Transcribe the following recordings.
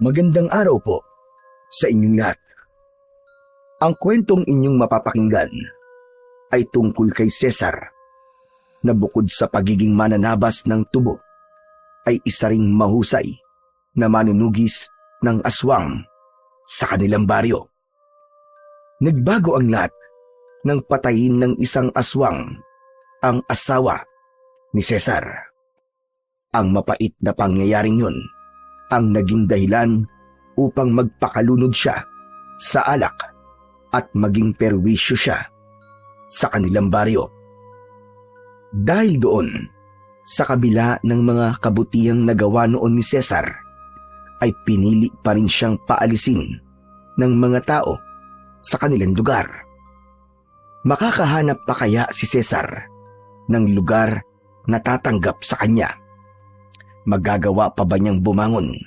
Magandang araw po sa inyong lahat. Ang kwentong inyong mapapakinggan ay tungkol kay Cesar na bukod sa pagiging mananabas ng tubo ay isa ring mahusay na manunugis ng aswang sa kanilang baryo. Nagbago ang lahat nang patayin ng isang aswang ang asawa ni Cesar. Ang mapait na pangyayaring yun ang naging dahilan upang magpakalunod siya sa alak at maging perwisyo siya sa kanilang baryo. Dahil doon, sa kabila ng mga kabutihang nagawa noon ni Cesar, ay pinili pa rin siyang paalisin ng mga tao sa kanilang lugar. Makakahanap pa kaya si Cesar ng lugar na tatanggap sa kanya? Magagawa pa ba niyang bumangon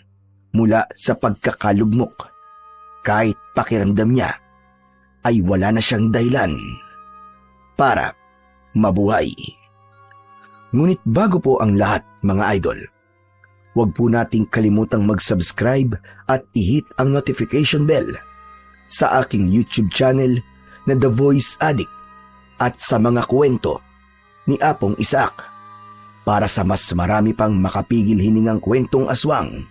mula sa pagkakalugmok kahit pakiramdam niya ay wala na siyang dahilan para mabuhay? Ngunit bago po ang lahat, mga idol, huwag po nating kalimutang mag-subscribe at i-hit ang notification bell sa aking YouTube channel na The Voice Addict at sa mga kwento ni Apong Isaac para sa mas marami pang makapigil hiningang kwentong aswang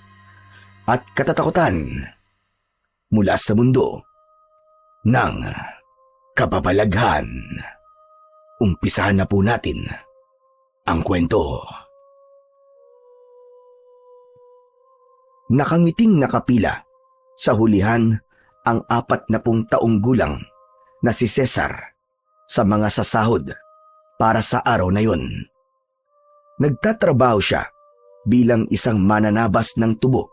at katatakutan mula sa mundo ng kababalaghan. Umpisahan na po natin ang kwento. Nakangiting nakapila sa hulihan ang 40 taong gulang na si Cesar sa mga sasahod para sa araw na yun. Nagtatrabaho siya bilang isang mananabas ng tubo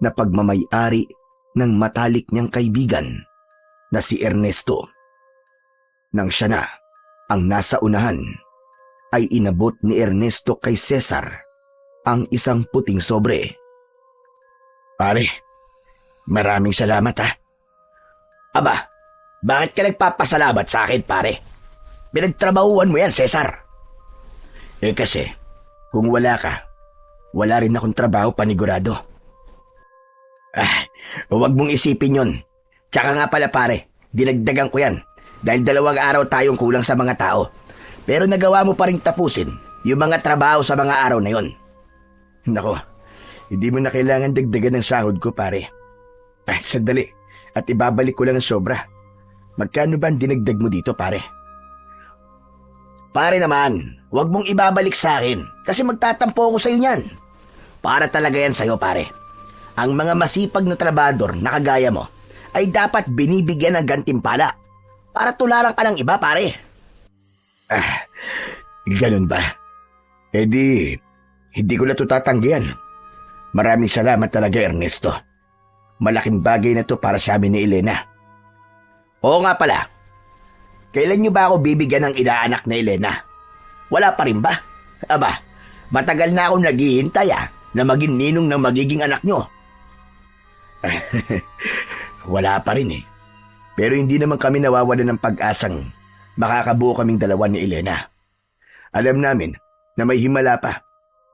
na pagmamay-ari ng matalik niyang kaibigan na si Ernesto. Nang siya na ang nasa unahan, ay inabot ni Ernesto kay Cesar ang isang puting sobre. Pare, maraming salamat ha. Aba, bakit ka nagpapasalamat sa akin, pare? Pinagtrabahuan mo yan, Cesar. Kasi, kung wala ka, wala rin akong trabaho panigurado. Huwag mong isipin yon. Tsaka nga pala, pare, dinagdagan ko yan dahil 2 araw tayong kulang sa mga tao. Pero nagawa mo pa rin tapusin yung mga trabaho sa mga araw na yon. Nako, hindi mo na kailangan dagdagan ng sahod ko, pare. Sandali, at ibabalik ko lang ang sobra. Magkano ba ang dinagdag mo dito, pare? Pare naman, huwag mong ibabalik sa akin kasi magtatampo ako sa iyo niyan. Para talaga yan sa'yo, pare. Ang mga masipag na trabador na kagaya mo ay dapat binibigyan ng gantimpala para tularan ka ng iba, pare. Ganun ba? Hindi ko na ito tatanggihan. Maraming salamat talaga, Ernesto. Malaking bagay na to para sa amin ni Elena. Oo nga pala. Kailan niyo ba ako bibigyan ng inaanak na Elena? Wala pa rin ba? Aba, matagal na akong naghihintay na maging ninong ng magiging anak niyo. Wala pa rin eh. Pero hindi naman kami nawawalan ng pag-asang makakabuo kaming 2 ni Elena. Alam namin na may himala pa.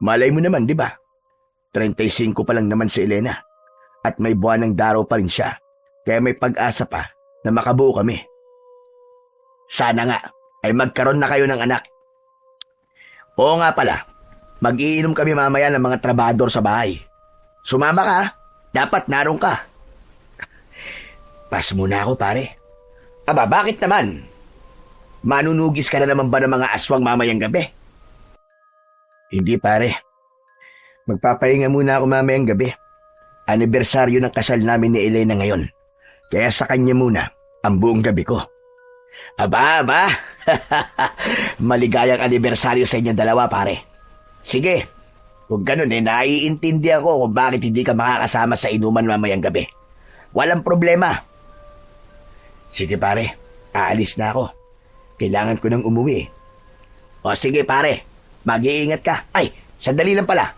Malay mo naman, di ba? 35 pa lang naman si Elena. At may buwan ng daraw pa rin siya. Kaya may pag-asa pa na makabuo kami. Sana nga ay magkaroon na kayo ng anak. Oo nga pala, mag-iinom kami mamaya ng mga trabador sa bahay. Sumama ka, dapat naroon ka. Pas muna ako, pare. Aba, bakit naman? Manunugis ka na naman ba ng mga aswang mamayang gabi? Hindi, pare. Magpapahinga muna ako mamayang gabi. Anibersaryo ng kasal namin ni Elena ngayon. Kaya sa kanya muna ang buong gabi ko. Aba. Maligayang anibersaryo sa inyong 2, pare. Sige, kung ganun naiintindihan ko kung bakit hindi ka makakasama sa inuman mamayang gabi. Walang problema. Sige, pare. Aalis na ako. Kailangan ko nang umuwi. O sige, pare. Mag-iingat ka. Ay, sandali lang pala.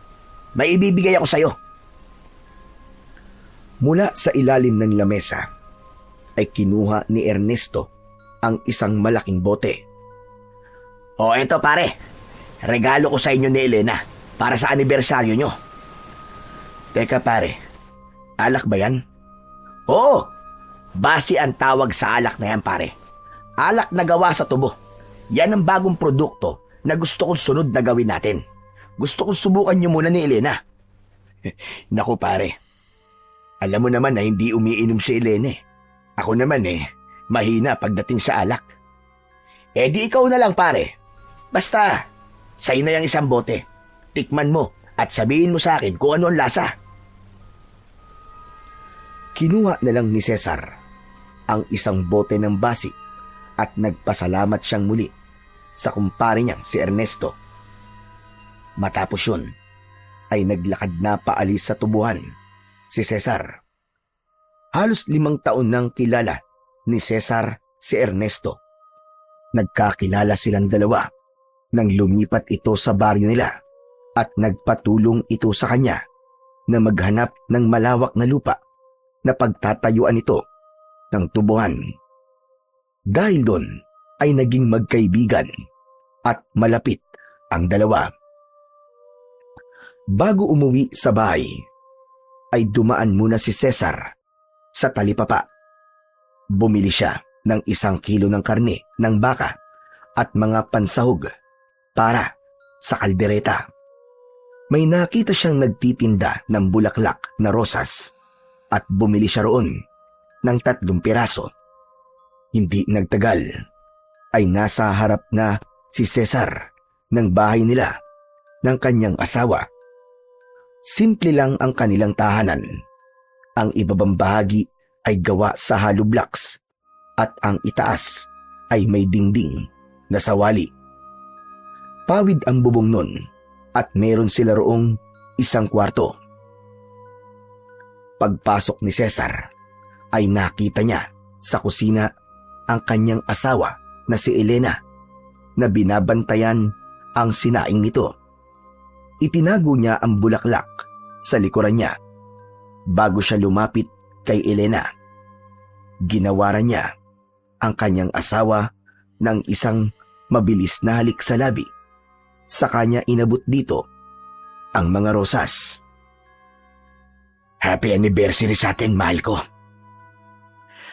May ibibigay ako sa'yo. Mula sa ilalim ng lamesa ay kinuha ni Ernesto ang isang malaking bote. O eto, pare. Regalo ko sa inyo ni Elena para sa anibersaryo nyo. Teka, pare. Alak ba yan? Oo, basi ang tawag sa alak na yan, pare. Alak na gawa sa tubo. Yan ang bagong produkto na gusto kong sunod na gawin natin. Gusto kong subukan niyo muna ni Elena. Naku pare, alam mo naman na hindi umiinom si Elena eh. Ako naman mahina pagdating sa alak. Di ikaw na lang pare. Basta, sa'yo na yung isang bote. Tikman mo at sabihin mo sa akin kung ano ang lasa. Kinuha na lang ni Cesar ang isang bote ng basi at nagpasalamat siyang muli sa kumpare niyang si Ernesto. Matapos yun, ay naglakad na paalis sa tubuhan si Cesar. Halos 5 taon nang kilala ni Cesar si Ernesto. Nagkakilala silang dalawa nang lumipat ito sa baryo nila at nagpatulong ito sa kanya na maghanap ng malawak na lupa na pagtatayuan ito ng tubuhan. Dahil doon ay naging magkaibigan at malapit ang dalawa. Bago umuwi sa bahay, ay dumaan muna si Cesar sa talipapa. Bumili siya ng 1 kilo ng karne ng baka at mga pansahog para sa kaldereta. May nakita siyang nagtitinda ng bulaklak na rosas at bumili siya roon ng 3 piraso. Hindi nagtagal ay nasa harap na si Cesar ng bahay nila ng kanyang asawa. Simple lang ang kanilang tahanan. Ang ibabang bahagi ay gawa sa hollow blocks at ang itaas ay may dingding na sawali. Pawid ang bubong nun at meron sila roong 1 kwarto. Pagpasok ni Cesar ay nakita niya sa kusina ang kanyang asawa na si Elena na binabantayan ang sinaing nito. Itinago niya ang bulaklak sa likuran niya bago siya lumapit kay Elena. Ginawaran niya ang kanyang asawa ng isang mabilis na halik sa labi. Sa kanya inabot dito ang mga rosas. Happy anniversary sa atin, mahal ko.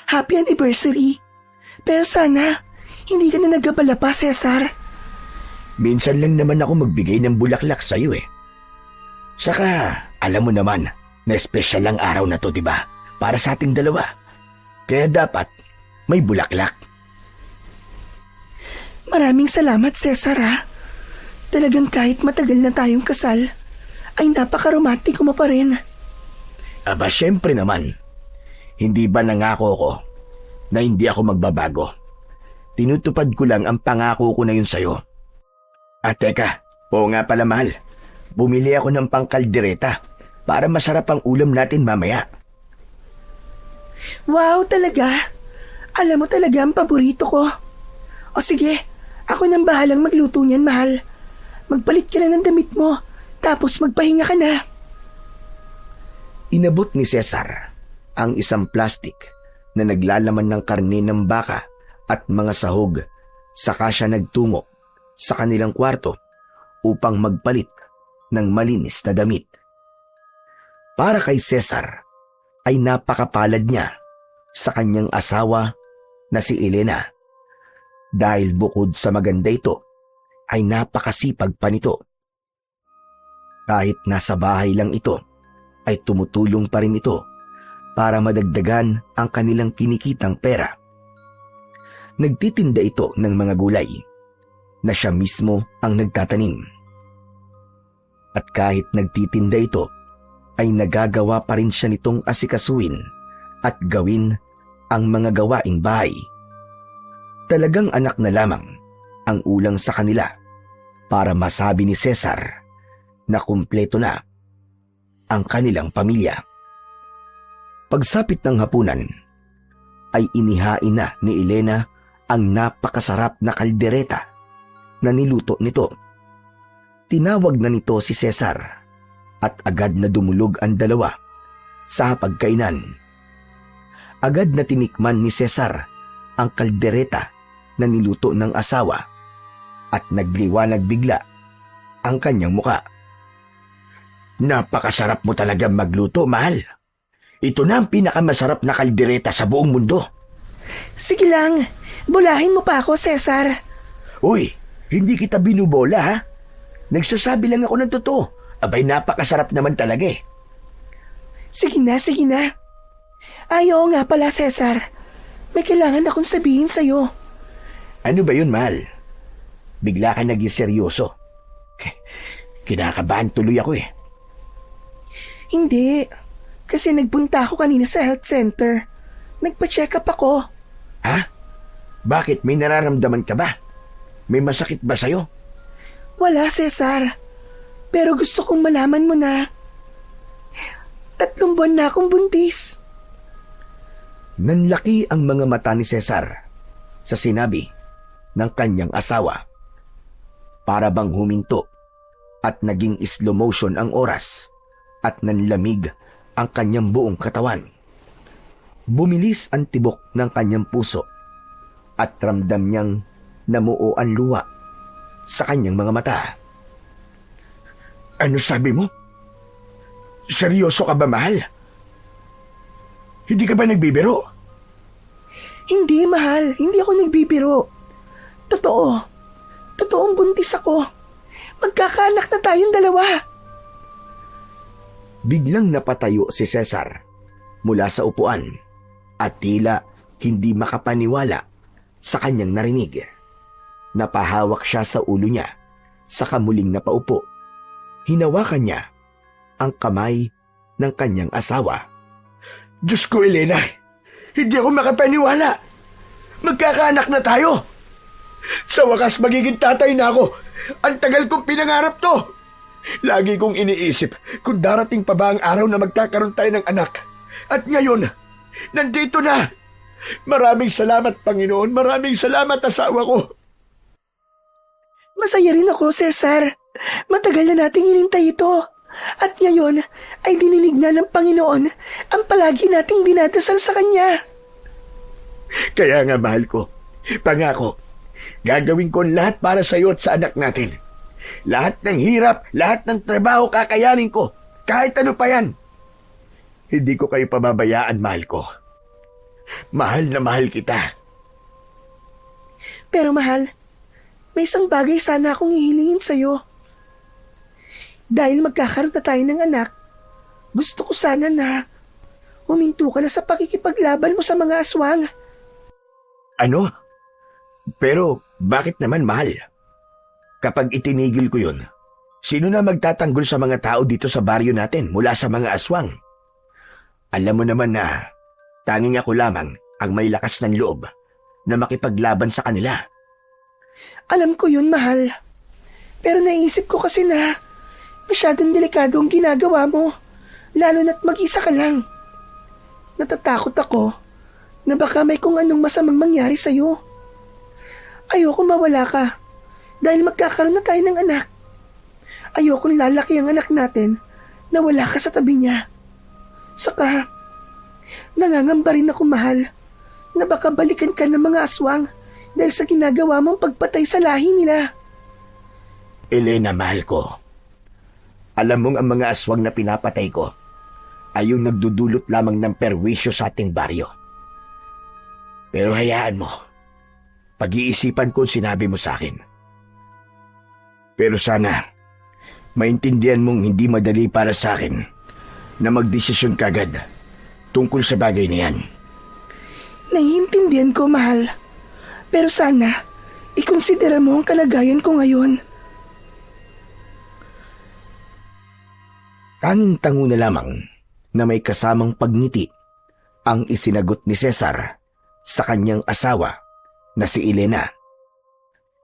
Happy anniversary. Pero sana, hindi ka na nagabala pa, Cesar. Minsan lang naman ako magbigay ng bulaklak sa'yo eh. Saka, alam mo naman na espesyal ang araw na to, diba? Para sa ating dalawa. Kaya dapat may bulaklak. Maraming salamat, Cesar ha. Talagang kahit matagal na tayong kasal, ay napaka-romantiko mo pa rin. Aba, syempre naman. Hindi ba nangako ko na hindi ako magbabago? Tinutupad ko lang ang pangako ko na yun sa'yo. At teka, oo nga pala mahal. Bumili ako ng pangkaldereta para masarap ang ulam natin mamaya. Wow, talaga? Alam mo talaga ang paborito ko. O sige, ako nang bahalang magluto niyan, mahal. Magpalit ka na ng damit mo, tapos magpahinga ka na. Inabot ni Cesar ang isang plastik na naglalaman ng karne ng baka at mga sahog, saka siya nagtungo sa kanilang kwarto upang magpalit ng malinis na damit. Para kay Cesar ay napakapalad niya sa kanyang asawa na si Elena dahil bukod sa maganda ito ay napakasipag pa nito. Kahit nasa bahay lang ito ay tumutulong pa rin ito para madagdagan ang kanilang kinikitang pera. Nagtitinda ito ng mga gulay na siya mismo ang nagtatanim. At kahit nagtitinda ito, ay nagagawa pa rin siya nitong asikasuin at gawin ang mga gawaing bahay. Talagang anak na lamang ang ulang sa kanila para masabi ni Cesar na kumpleto na ang kanilang pamilya. Pagsapit ng hapunan, ay inihain na ni Elena ang napakasarap na kaldereta na niluto nito. Tinawag na nito si Cesar at agad na dumulog ang dalawa sa pagkainan. Agad na tinikman ni Cesar ang kaldereta na niluto ng asawa at nagliwanag bigla ang kanyang muka. Napakasarap mo talaga magluto, mahal. Ito na ang pinakamasarap na kaldereta sa buong mundo. Sige lang, bulahin mo pa ako, Cesar. Uy, hindi kita binubola ha? Nagsasabi lang ako ng totoo. Abay, napakasarap naman talaga eh. Sige na, sige na. Ay, oo nga pala, Cesar. May kailangan akong sabihin sa'yo. Ano ba yun, mahal? Bigla ka naging seryoso. Kinakabahan tuloy ako eh. Hindi. Kasi nagpunta ako kanina sa health center. Nagpa-check up ako. Ha? Bakit? May nararamdaman ka ba? May masakit ba sa'yo? Wala, Cesar. Pero gusto kong malaman mo na 3 buwan na akong buntis. Nanlaki ang mga mata ni Cesar sa sinabi ng kanyang asawa. Para bang huminto at naging slow motion ang oras at nanlamig ang kanyang buong katawan. Bumilis ang tibok ng kanyang puso at ramdam niyang namuo ang luha sa kanyang mga mata. Ano sabi mo? Seryoso ka ba, mahal? Hindi ka ba nagbibiro? Hindi, mahal. Hindi ako nagbibiro. Totoo. Totoong buntis ako. Magkakaanak na tayong dalawa. Biglang napatayo si Cesar mula sa upuan at tila hindi makapaniwala sa kanyang narinig. Napahawak siya sa ulo niya sa kamuling napaupo. Hinawakan niya ang kamay ng kanyang asawa. Diyos ko, Elena! Hindi ako makapaniwala! Magkakaanak na tayo! Sa wakas, magiging tatay na ako! Ang tagal kong pinangarap to! Lagi kong iniisip kung darating pa ba ang araw na magkakaroon tayo ng anak. At ngayon, nandito na! Maraming salamat, Panginoon! Maraming salamat, asawa ko! Masaya rin ako, Cesar. Matagal na nating inintay ito. At ngayon ay dininig na ng Panginoon ang palagi nating dinadasal sa Kanya. Kaya nga, mahal ko, pangako, gagawin ko lahat para sa iyo at sa anak natin. Lahat ng hirap, lahat ng trabaho kakayanin ko, kahit ano pa yan. Hindi ko kayo pababayaan, mahal ko. Mahal na mahal kita. Pero mahal, may isang bagay sana akong hihilingin sa'yo. Dahil magkakaroon na tayo ng anak, gusto ko sana na huminto ka na sa pakikipaglaban mo sa mga aswang. Ano? Pero bakit naman, mahal? Kapag itinigil ko yun, sino na magtatanggol sa mga tao dito sa baryo natin mula sa mga aswang? Alam mo naman na tanging ako lamang ang may lakas ng loob na makipaglaban sa kanila. Alam ko yun, mahal. Pero naisip ko kasi na masyadong delikado ang ginagawa mo, lalo na't mag-isa ka lang. Natatakot ako na baka may kung anong masamang mangyari sa'yo. Ayoko mawala ka dahil magkakaroon na tayo ng anak. Ayokong lalaki ang anak natin na wala ka sa tabi niya. Saka, nangangamba rin ako, mahal, na baka balikan ka ng mga aswang dahil sa ginagawa mong pagpatay sa lahi nila. Elena, mahal ko, alam mong ang mga aswang na pinapatay ko ay yung nagdudulot lamang ng perwisyo sa ating baryo. Pero hayaan mo, pag-iisipan ko sinabi mo sa akin. Pero sana, maintindihan mong hindi madali para sa akin na magdesisyon kagad tungkol sa bagay na yan. Naiintindihan ko, mahal. Pero sana, ikonsidera mo ang kalagayan ko ngayon. Tanging tango na lamang na may kasamang pagngiti ang isinagot ni Cesar sa kanyang asawa na si Elena.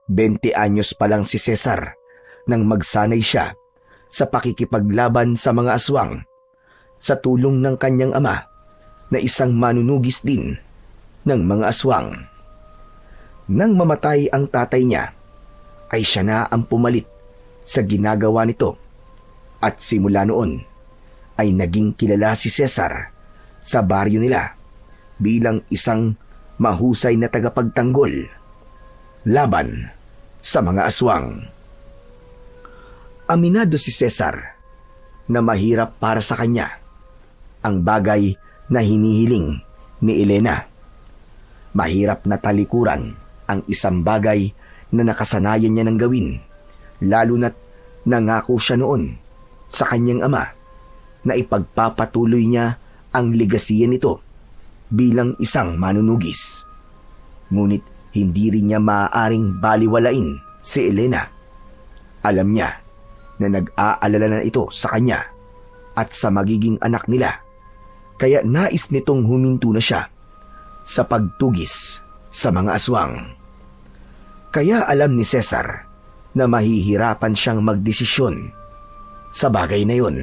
20 anyos pa lang si Cesar nang magsanay siya sa pakikipaglaban sa mga aswang sa tulong ng kanyang ama na isang manunugis din ng mga aswang. Nang mamatay ang tatay niya, ay siya na ang pumalit sa ginagawa nito. At simula noon ay naging kilala si Cesar sa baryo nila bilang isang mahusay na tagapagtanggol laban sa mga aswang. Aminado si Cesar na mahirap para sa kanya ang bagay na hinihiling ni Elena. Mahirap na talikuran ang isang bagay na nakasanayan niya ng gawin, lalo na't nangako siya noon sa kanyang ama na ipagpapatuloy niya ang legasiya nito bilang isang manunugis. Ngunit hindi rin niya maaaring baliwalain si Elena. Alam niya na nag-aalala na ito sa kanya at sa magiging anak nila, kaya nais nitong huminto na siya sa pagtugis sa mga aswang. Kaya alam ni Cesar na mahihirapan siyang magdesisyon sa bagay na yun.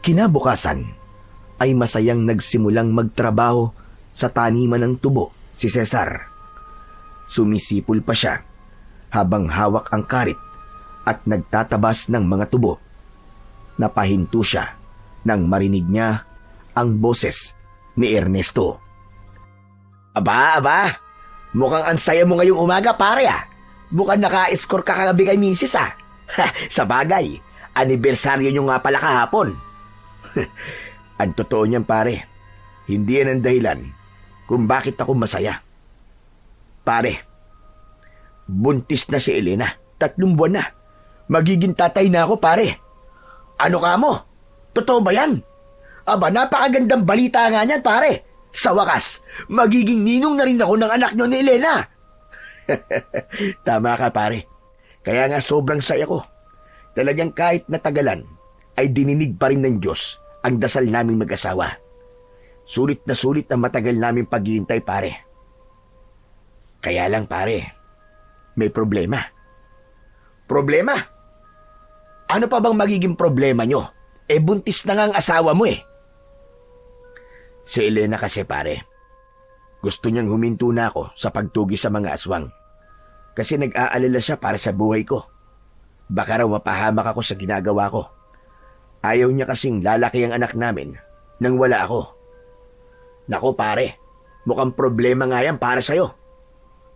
Kinabukasan ay masayang nagsimulang magtrabaho sa taniman ng tubo si Cesar. Sumisipol pa siya habang hawak ang karit at nagtatabas ng mga tubo. Napahinto siya nang marinig niya ang boses ni Ernesto. Aba, mukhang ang saya mo ngayong umaga, pare ah. Mukhang naka-score ka kagabi kay misis ah. Sa bagay, anibersaryo nyo nga pala kahapon. Ang totoo niyan, pare, hindi yan ang dahilan kung bakit ako masaya. Pare, buntis na si Elena. 3 buwan na. Magiging tatay na ako, pare. Ano ka mo? Totoo ba yan? Aba, napakagandang balita nga niyan, pare. Sa wakas, magiging ninong na rin ako ng anak nyo ni Elena. Tama ka, pare. Kaya nga sobrang saya ko. Talagang kahit natagalan, ay dininig pa rin ng Diyos ang dasal naming mag-asawa. Sulit na sulit ang matagal naming paghihintay, pare. Kaya lang, pare, may problema. Problema? Ano pa bang magiging problema nyo? Buntis na nga ang asawa mo eh. Si Elena kasi, pare, gusto niyang huminto na ako sa pagtugi sa mga aswang. Kasi nag-aalala siya para sa buhay ko. Baka raw mapahamak ako sa ginagawa ko. Ayaw niya kasing lalaki ang anak namin nang wala ako. Nako pare, mukhang problema nga yan para sa'yo.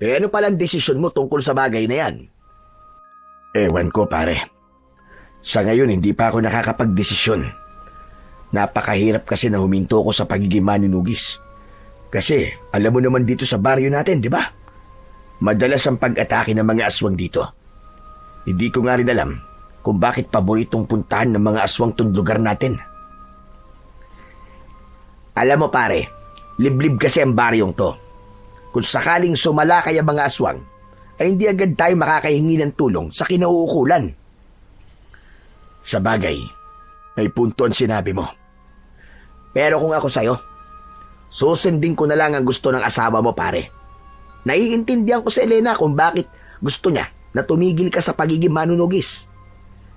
Ano palang desisyon mo tungkol sa bagay na yan? Ewan ko, pare. Sa ngayon, hindi pa ako nakakapagdesisyon. Napakahirap kasi na huminto ko sa pagiging manunugis. Kasi, alam mo naman dito sa baryo natin, di ba? Madalas ang pag-atake ng mga aswang dito. Hindi ko nga rin alam kung bakit paboritong puntahan ng mga aswang tong lugar natin. Alam mo pare, liblib kasi ang baryong to. Kung sakaling sumalakay ang mga aswang, ay hindi agad tayo makakahingi ng tulong sa kinauukulan. Sa bagay, may punto ang sinabi mo. Pero kung ako sa'yo, susundin ko na lang ang gusto ng asawa mo, pare. Naiintindihan ko si Elena kung bakit gusto niya na tumigil ka sa pagiging manunugis.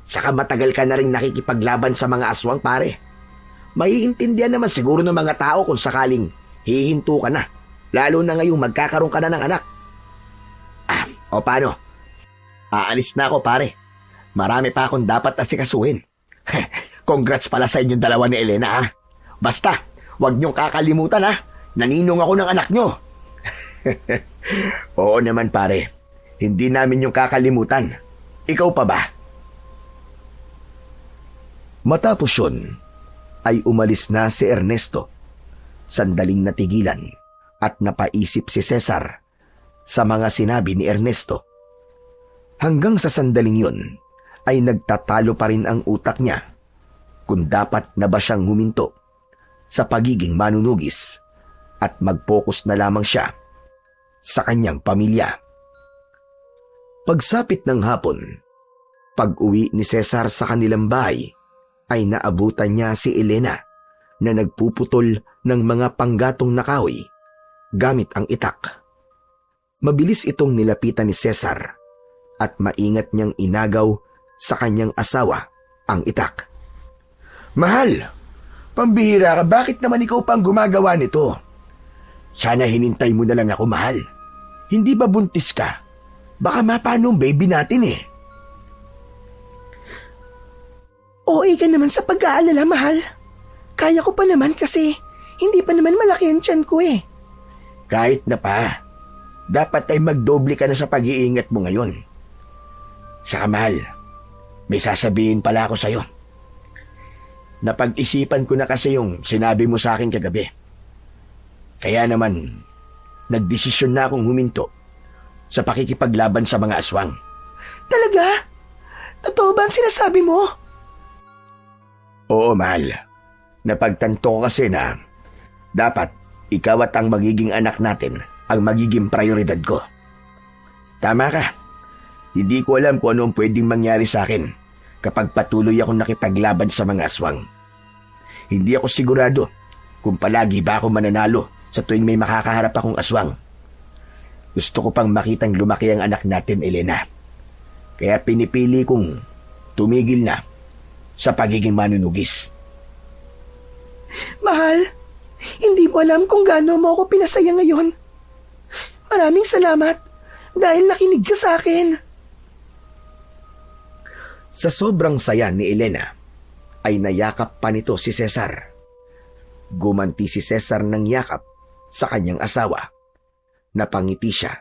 Saka matagal ka na rin nakikipaglaban sa mga aswang, pare. Maiintindihan naman siguro ng mga tao kung sakaling hihinto ka na, lalo na ngayong magkakaroon ka na ng anak. O paano? Aalis na ako, pare. Marami pa akong dapat asikasuhin. Congrats pala sa inyong dalawa ni Elena, ha? Basta, huwag niyong kakalimutan, ha? Naninong ako ng anak niyo. Oo naman, pare. Hindi namin yung kakalimutan. Ikaw pa ba? Matapos yun, ay umalis na si Ernesto. Sandaling natigilan at napaisip si Cesar sa mga sinabi ni Ernesto. Hanggang sa sandaling yun, ay nagtatalo pa rin ang utak niya kung dapat na ba siyang huminto sa pagiging manunugis at mag-focus na lamang siya sa kanyang pamilya. Pagsapit ng hapon, pag-uwi ni Cesar sa kanilang bahay, ay naabutan niya si Elena na nagpuputol ng mga panggatong na kahoy gamit ang itak. Mabilis itong nilapitan ni Cesar at maingat niyang inagaw sa kanyang asawa ang itak. Mahal, pambihira ka, bakit naman ikaw pang gumagawa nito? Sana hinintay mo na lang ako, mahal. Hindi ba buntis ka? Baka mapano ang baby natin eh. OA ka naman sa pag-aalala, mahal. Kaya ko pa naman kasi hindi pa naman malaki ang tiyan ko eh. Kahit na pa, dapat ay magdoble ka na sa pag-iingat mo ngayon. Saka mahal, may sasabihin pala ako sa'yo. Napag-isipan ko na kasi yung sinabi mo sa akin kagabi. Kaya naman, nagdesisyon na akong huminto sa pakikipaglaban sa mga aswang. Talaga? Totoo ba ang sinasabi mo? Oo, mahal. Napagtanto ko kasi na dapat ikaw at ang magiging anak natin ang magiging prioridad ko. Tama ka. Hindi ko alam kung ano ang pwedeng mangyari sa akin kapag patuloy akong nakipaglaban sa mga aswang. Hindi ako sigurado kung palagi ba ako mananalo sa tuwing may makakaharap akong aswang. Gusto ko pang makitang lumaki ang anak natin, Elena. Kaya pinipili kong tumigil na sa pagiging manunugis. Mahal, hindi mo alam kung gaano mo ako pinasaya ngayon. Maraming salamat dahil nakinig ka sa akin. Sa sobrang saya ni Elena, ay nayakap pa nito si Cesar. Gumanti si Cesar ng yakap sa kanyang asawa. Napangiti siya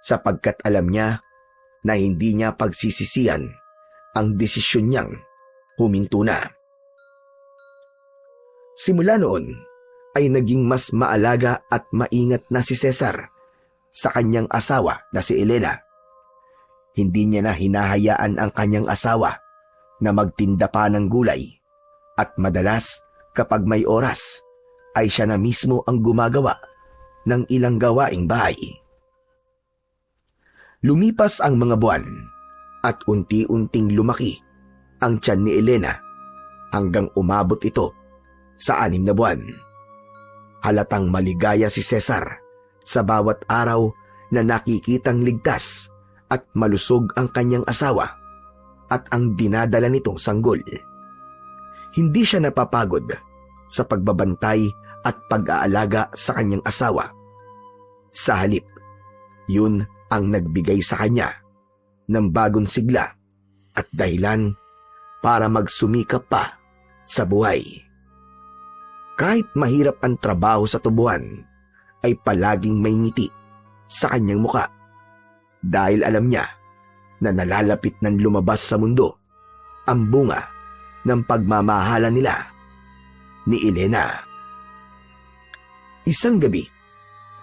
sapagkat alam niya na hindi niya pagsisisihan ang desisyon niyang huminto na. Simula noon ay naging mas maalaga at maingat na si Cesar sa kanyang asawa na si Elena. Hindi niya na hinahayaan ang kanyang asawa na magtinda pa ng gulay at madalas kapag may oras ay siya na mismo ang gumagawa ng ilang gawaing bahay. Lumipas ang mga buwan at unti-unting lumaki ang tiyan ni Elena hanggang umabot ito sa 6 na buwan. Halatang maligaya si Cesar sa bawat araw na nakikitang ligtas at malusog ang kanyang asawa at ang dinadala nitong sanggol. Hindi siya napapagod sa pagbabantay at pag-aalaga sa kanyang asawa. Sa halip, yun ang nagbigay sa kanya ng bagong sigla at dahilan para magsumikap pa sa buhay. Kahit mahirap ang trabaho sa tubuhan, ay palaging may ngiti sa kanyang muka dahil alam niya na nalalapit ng lumabas sa mundo ang bunga ng pagmamahala nila ni Elena. Isang gabi,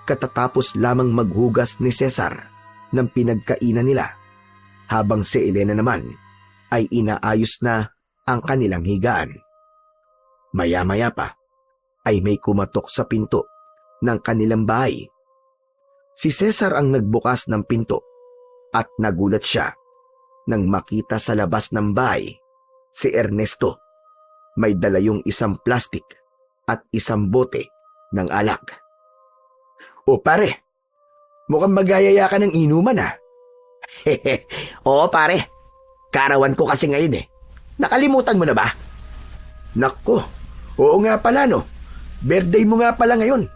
katatapos lamang maghugas ni Cesar ng pinagkainan nila, habang si Elena naman ay inaayos na ang kanilang higaan. Maya-maya pa ay may kumatok sa pinto ng kanilang bahay. Si Cesar ang nagbukas ng pinto at nagulat siya nang makita sa labas ng bahay si Ernesto. May dala yung isang plastik at isang bote ng alak. O pare, mukhang magayaya ka ng inuman ha. Oo pare, karawan ko kasi ngayon eh. Nakalimutan mo na ba? Nako, oo nga pala no. Birthday mo nga pala ngayon.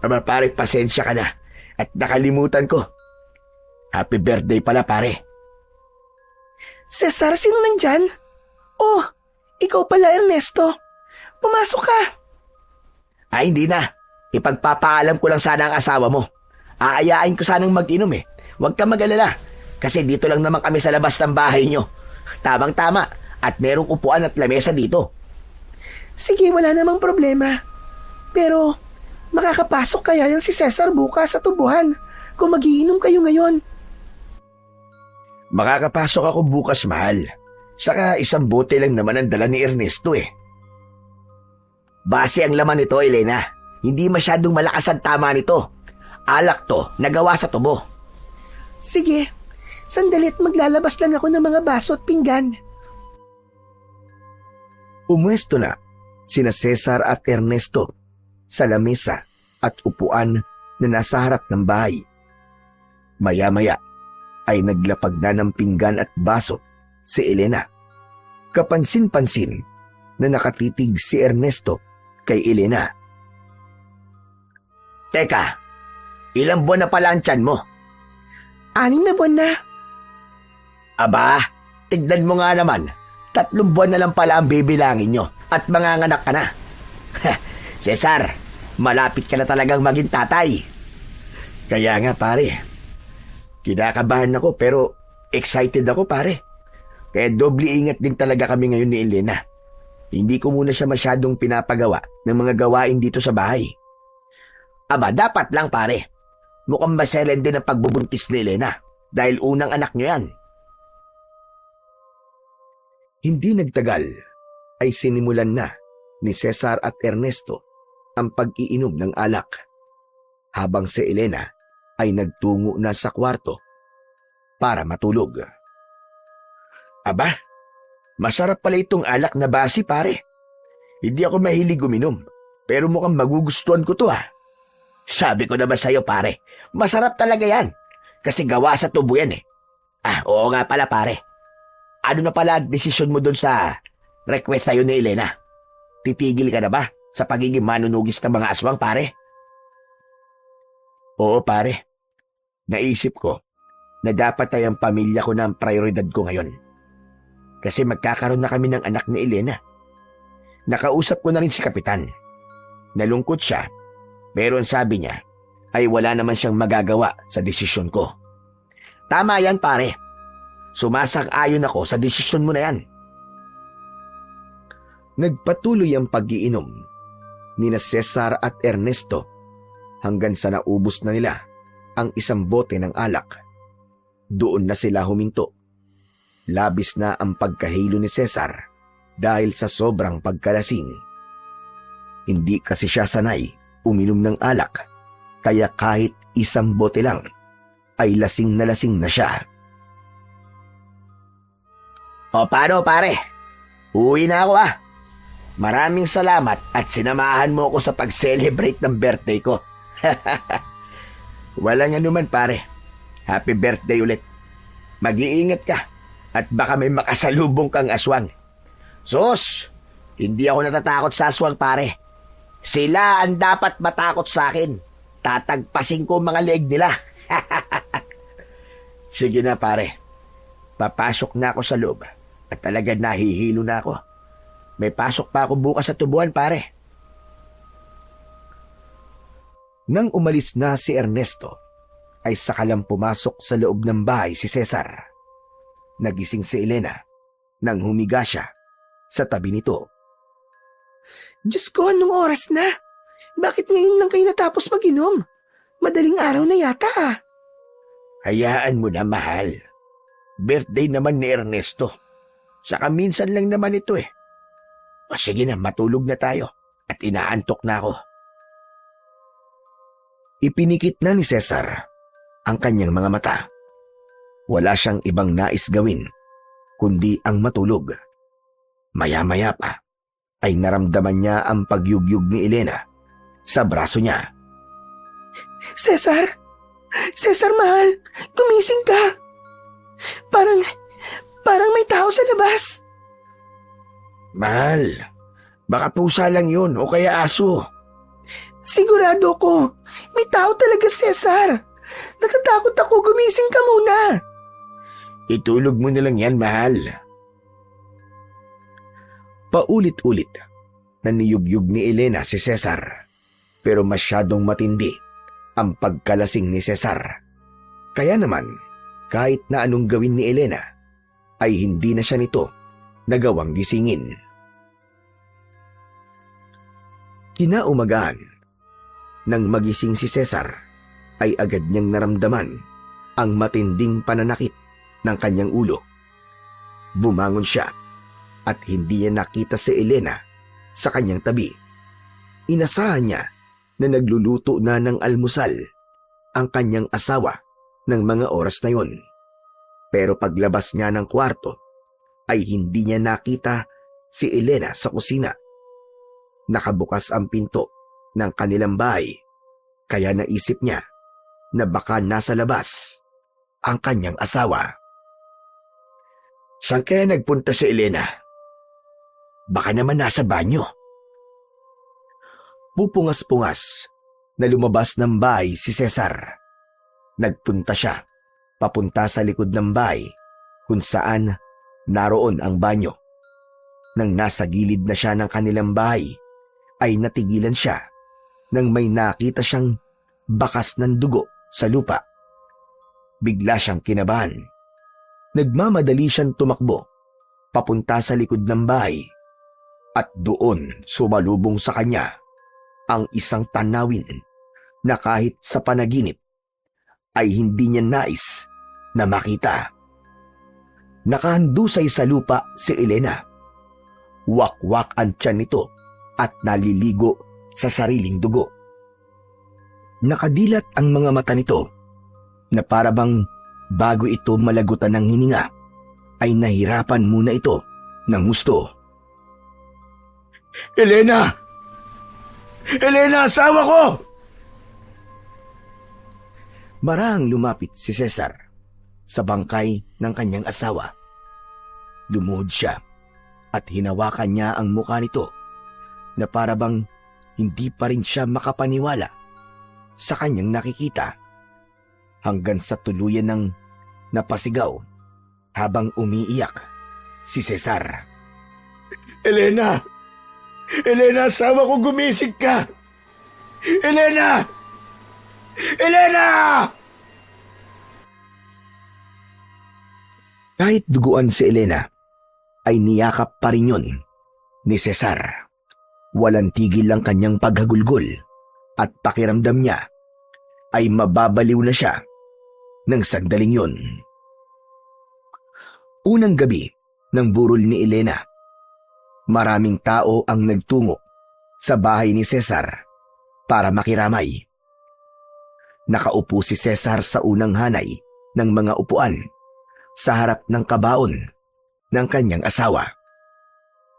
Aba pare, pasensya ka na at nakalimutan ko. Happy birthday pala pare. Cesar, sino nandyan? Oh, ikaw pala Ernesto. Pumasok ka. Ay hindi na, ipagpapaalam ko lang sana ang asawa mo. Aayain ko sanang mag-inom eh. Huwag ka mag-alala kasi dito lang naman kami sa labas ng bahay nyo. Tamang-tama at merong upuan at lamesa dito. Sige, wala namang problema. Pero makakapasok kaya yan si Cesar bukas sa tubuhan kung magiinom kayo ngayon? Makakapasok ako bukas, mahal. Saka isang bote lang naman ang dala ni Ernesto eh. Base ang laman nito, Elena. Hindi masyadong malakas ang tama nito. Alak to, nagawa sa tubo. Sige, sandalit maglalabas lang ako ng mga baso at pinggan. Umwesto na sina Cesar at Ernesto sa lamesa at upuan na nasa harap ng bahay. Maya-maya ay naglapag na ng pinggan at baso si Elena. Kapansin-pansin na nakatitig si Ernesto kay Elena. Teka, ilang buwan na pala ang tiyan mo? 6 na buwan na. Aba, tignan mo nga naman. 3 buwan na lang pala ang bibilangin nyo at manganganak ka na. Cesar, malapit ka na talagang maging tatay. Kaya nga pare, kinakabahan ako pero excited ako pare. Kaya doble ingat din talaga kami ngayon ni Elena. Hindi ko muna siya masyadong pinapagawa ng mga gawain dito sa bahay. Aba, dapat lang pare. Mukhang maselen din ang pagbubuntis ni Elena dahil unang anak niyo yan. Hindi nagtagal ay sinimulan na ni Cesar at Ernesto ang pag-iinom ng alak, habang si Elena ay nagtungo na sa kwarto para matulog. Aba, masarap pala itong alak na basi pare. Hindi ako mahilig uminom, pero mukhang magugustuhan ko to ah. Sabi ko na ba sa'yo pare, masarap talaga yan. Kasi gawa sa tubo yan eh. Ah, oo nga pala pare. Ano na pala ang desisyon mo dun sa request sa'yo ni Elena? Titigil ka na ba sa pagiging manunugis ng mga aswang pare? Oo pare. Naisip ko na dapat ay ang pamilya ko na ang prioridad ko ngayon. Kasi magkakaroon na kami ng anak ni Elena. Nakausap ko na rin si Kapitan. Nalungkot siya, pero ang sabi niya ay wala naman siyang magagawa sa desisyon ko. Tama yan pare. Sumasang-ayon ako sa desisyon mo na yan. Nagpatuloy ang pag-iinom nina Cesar at Ernesto hanggang sa naubos na nila ang isang bote ng alak. Doon na sila huminto. Labis na ang pagkahilo ni Cesar dahil sa sobrang pagkalasing. Hindi kasi siya sanay uminom ng alak, kaya kahit isang bote lang ay lasing na siya. O paano pare? Uwi na ako ah. Maraming salamat at sinamahan mo ako sa pag-celebrate ng birthday ko. Walang anuman pare. Happy birthday ulit. Mag-iingat ka at baka may makasalubong kang aswang. Sus, hindi ako natatakot sa aswang pare. Sila ang dapat matakot sa akin. Tatagpasin ko mga leeg nila. Sige na pare. Papasok na ako sa loob at talaga nahihilo na ako. May pasok pa ako bukas sa tubuan pare. Nang umalis na si Ernesto, ay sakalang pumasok sa loob ng bahay si Cesar. Nagising si Elena nang humiga siya sa tabi nito. Diyos ko, anong oras na? Bakit ngayon lang kayo natapos mag-inom? Madaling araw na yata ah. Hayaan mo na mahal. Birthday naman ni Ernesto. Saka minsan lang naman ito eh. O sige na, matulog na tayo at inaantok na ako. Ipinikit na ni Cesar ang kanyang mga mata. Wala siyang ibang nais gawin kundi ang matulog. Maya-maya pa ay naramdaman niya ang pagyugyug ni Elena sa braso niya. Cesar! Cesar, mahal! Gumising ka! Parang may tao sa labas. Mahal, baka pusa lang yun o kaya aso. Sigurado ko, may tao talaga, Cesar. Natatakot ako, gumising ka muna. Itulog mo na lang yan, mahal. Paulit-ulit na niyugyug ni Elena si Cesar, pero masyadong matindi ang pagkalasing ni Cesar. Kaya naman, kahit na anong gawin ni Elena, ay hindi na siya nito nagawang gisingin. Kinaumagahan, nang magising si Cesar, ay agad niyang naramdaman ang matinding pananakit ng kanyang ulo. Bumangon siya at hindi niya nakita si Elena sa kanyang tabi. Inasahan niya na nagluluto na ng almusal ang kanyang asawa ng mga oras na yon. Pero paglabas niya ng kwarto, ay hindi niya nakita si Elena sa kusina. Nakabukas ang pinto ng kanilang bahay, kaya naisip niya na baka nasa labas ang kanyang asawa. Saan kaya nagpunta si Elena? Baka naman nasa banyo. Pupungas-pungas na lumabas ng bahay si Cesar. Nagpunta siya papunta sa likod ng bahay kung saan naroon ang banyo. Nang nasa gilid na siya ng kanilang bahay, ay natigilan siya nang may nakita siyang bakas ng dugo sa lupa. Bigla siyang kinabahan. Nagmamadali siyang tumakbo papunta sa likod ng bahay. At doon sumalubong sa kanya ang isang tanawin na kahit sa panaginip ay hindi niya nais na makita. Nakahandusay sa lupa si Elena. Wakwak ang tiyan nito at naliligo sa sariling dugo. Nakadilat ang mga mata nito na para bang bago ito malagutan ng hininga ay nahirapan muna ito ng husto. Elena! Elena, asawa ko! Marahang lumapit si Cesar sa bangkay ng kanyang asawa. Lumuhod siya at hinawakan niya ang mukha nito na para bang hindi pa rin siya makapaniwala sa kanyang nakikita hanggang sa tuluyan ng napasigaw habang umiiyak si Cesar. Elena! Elena, asawa ko, gumising ka! Elena! Elena! Kahit duguan si Elena, ay niyakap pa rin yun ni Cesar. Walang tigil ang kanyang paghagulgol at pakiramdam niya ay mababaliw na siya ng sandaling yun. Unang gabi ng burol ni Elena, maraming tao ang nagtungo sa bahay ni Cesar para makiramay. Nakaupo si Cesar sa unang hanay ng mga upuan sa harap ng kabaon ng kanyang asawa.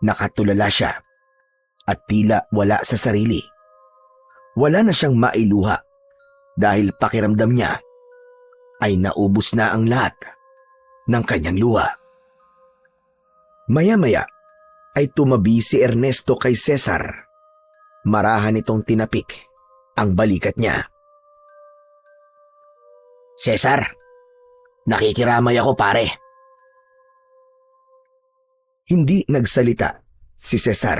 Nakatulala siya at tila wala sa sarili. Wala na siyang mailuha dahil pakiramdam niya ay naubos na ang lahat ng kanyang luha. Maya-maya ay tumabi si Ernesto kay Cesar. Marahan itong tinapik ang balikat niya. Cesar, nakikiramay ako, pare. Hindi nagsalita si Cesar.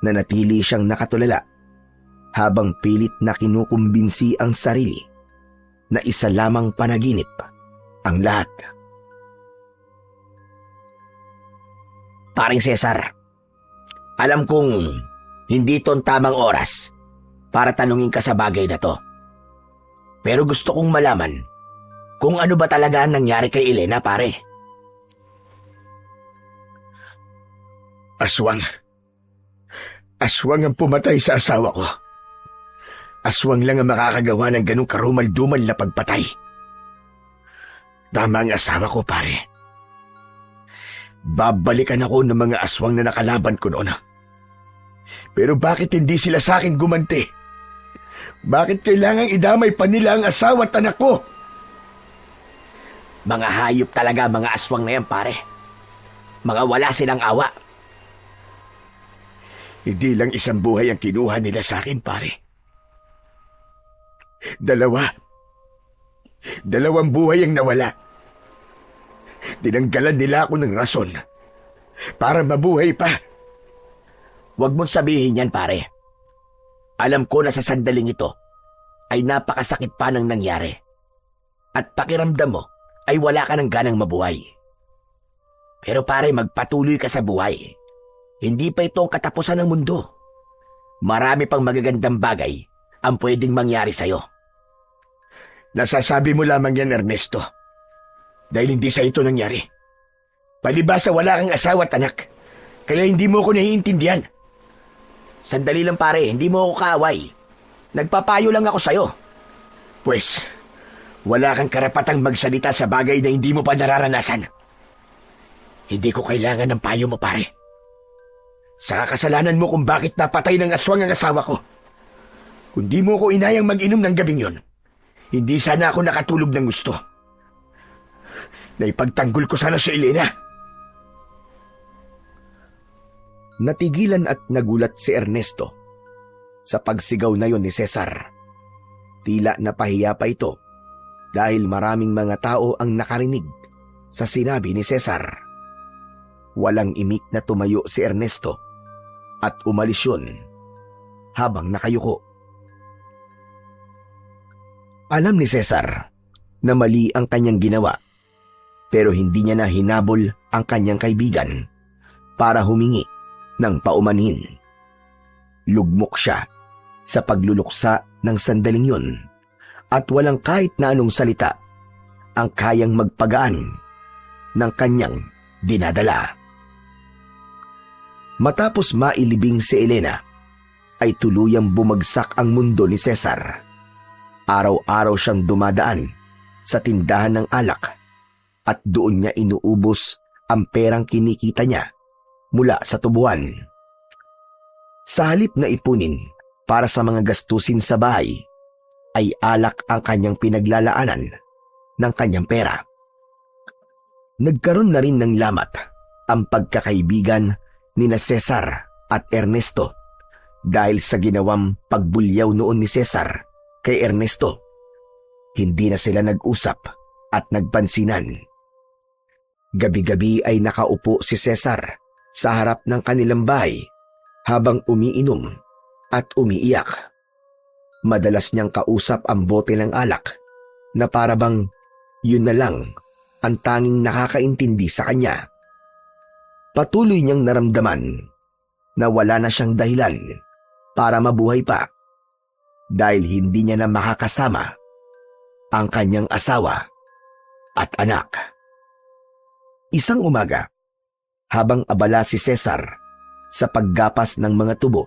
Nanatili siyang nakatulala habang pilit na kinukumbinsi ang sarili na isa lamang panaginip ang lahat. Paring Cesar, alam kong hindi ito ang tamang oras para tanungin ka sa bagay na to. Pero gusto kong malaman kung ano ba talaga ang nangyari kay Elena, pare. Aswang ang pumatay sa asawa ko. Aswang lang ang makakagawa ng ganong karumal-dumal na pagpatay. Tama ang asawa ko, pare. Babalikan ako ng mga aswang na nakalaban ko noon. Pero bakit hindi sila sa akin gumanti? Bakit kailangang idamay pa nila ang asawa at anak ko? Mga hayop talaga mga aswang na yan, pare. Mga wala silang awa. Hindi lang isang buhay ang kinuha nila sa akin, pare. Dalawang buhay ang nawala. Tinanggalan nila ako ng rason para mabuhay pa. Huwag mong sabihin yan, pare. Alam ko na sa sandaling ito ay napakasakit pa ng nangyari. At pakiramdam mo ay wala ka ng ganang mabuhay. Pero pare, magpatuloy ka sa buhay. Hindi pa ito ang katapusan ng mundo. Marami pang magagandang bagay ang pwedeng mangyari sa'yo. Nasasabi mo lamang yan, Ernesto. Dahil hindi sa ito nangyari. Palibasa wala kang asawa at anak. Kaya hindi mo ako naiintindihan. Sandali lang, pare, hindi mo ako kaaway. Nagpapayo lang ako sa'yo. Pues, wala kang karapatang magsalita sa bagay na hindi mo pa nararanasan. Hindi ko kailangan ng payo mo, pare. Sa kasalanan mo kung bakit napatay ng aswang ang asawa ko. Kung di mo ko inayang mag-inom ng gabing yon, hindi sana ako nakatulog ng gusto. Naipagtanggol ko sana si Elena. Natigilan at nagulat si Ernesto sa pagsigaw na yon ni Cesar. Tila napahiya pa ito dahil maraming mga tao ang nakarinig sa sinabi ni Cesar. Walang imik na tumayo si Ernesto at umalis yun habang nakayuko. Alam ni Cesar na mali ang kanyang ginawa pero hindi niya na hinabol ang kanyang kaibigan para humingi ng paumanhin. Lugmok siya sa pagluluksa ng sandaling yun at walang kahit na anong salita ang kayang magpagaan ng kanyang dinadala. Matapos mailibing si Elena, ay tuluyang bumagsak ang mundo ni Cesar. Araw-araw siyang dumadaan sa tindahan ng alak at doon niya inuubos ang perang kinikita niya mula sa tubuan. Sa halip na ipunin para sa mga gastusin sa bahay, ay alak ang kanyang pinaglalaanan ng kanyang pera. Nagkaroon na rin ng lamat ang pagkakaibigan nina Cesar at Ernesto dahil sa ginawang pagbulyaw noon ni Cesar kay Ernesto. Hindi na sila nag-usap at nagpansinan. Gabi-gabi ay nakaupo si Cesar sa harap ng kanilang bahay habang umiinom at umiiyak. Madalas niyang kausap ang bote ng alak na parabang yun na lang ang tanging nakakaintindi sa kanya. Patuloy niyang naramdaman na wala na siyang dahilan para mabuhay pa dahil hindi niya na makakasama ang kanyang asawa at anak. Isang umaga, habang abala si Cesar sa paggapas ng mga tubo,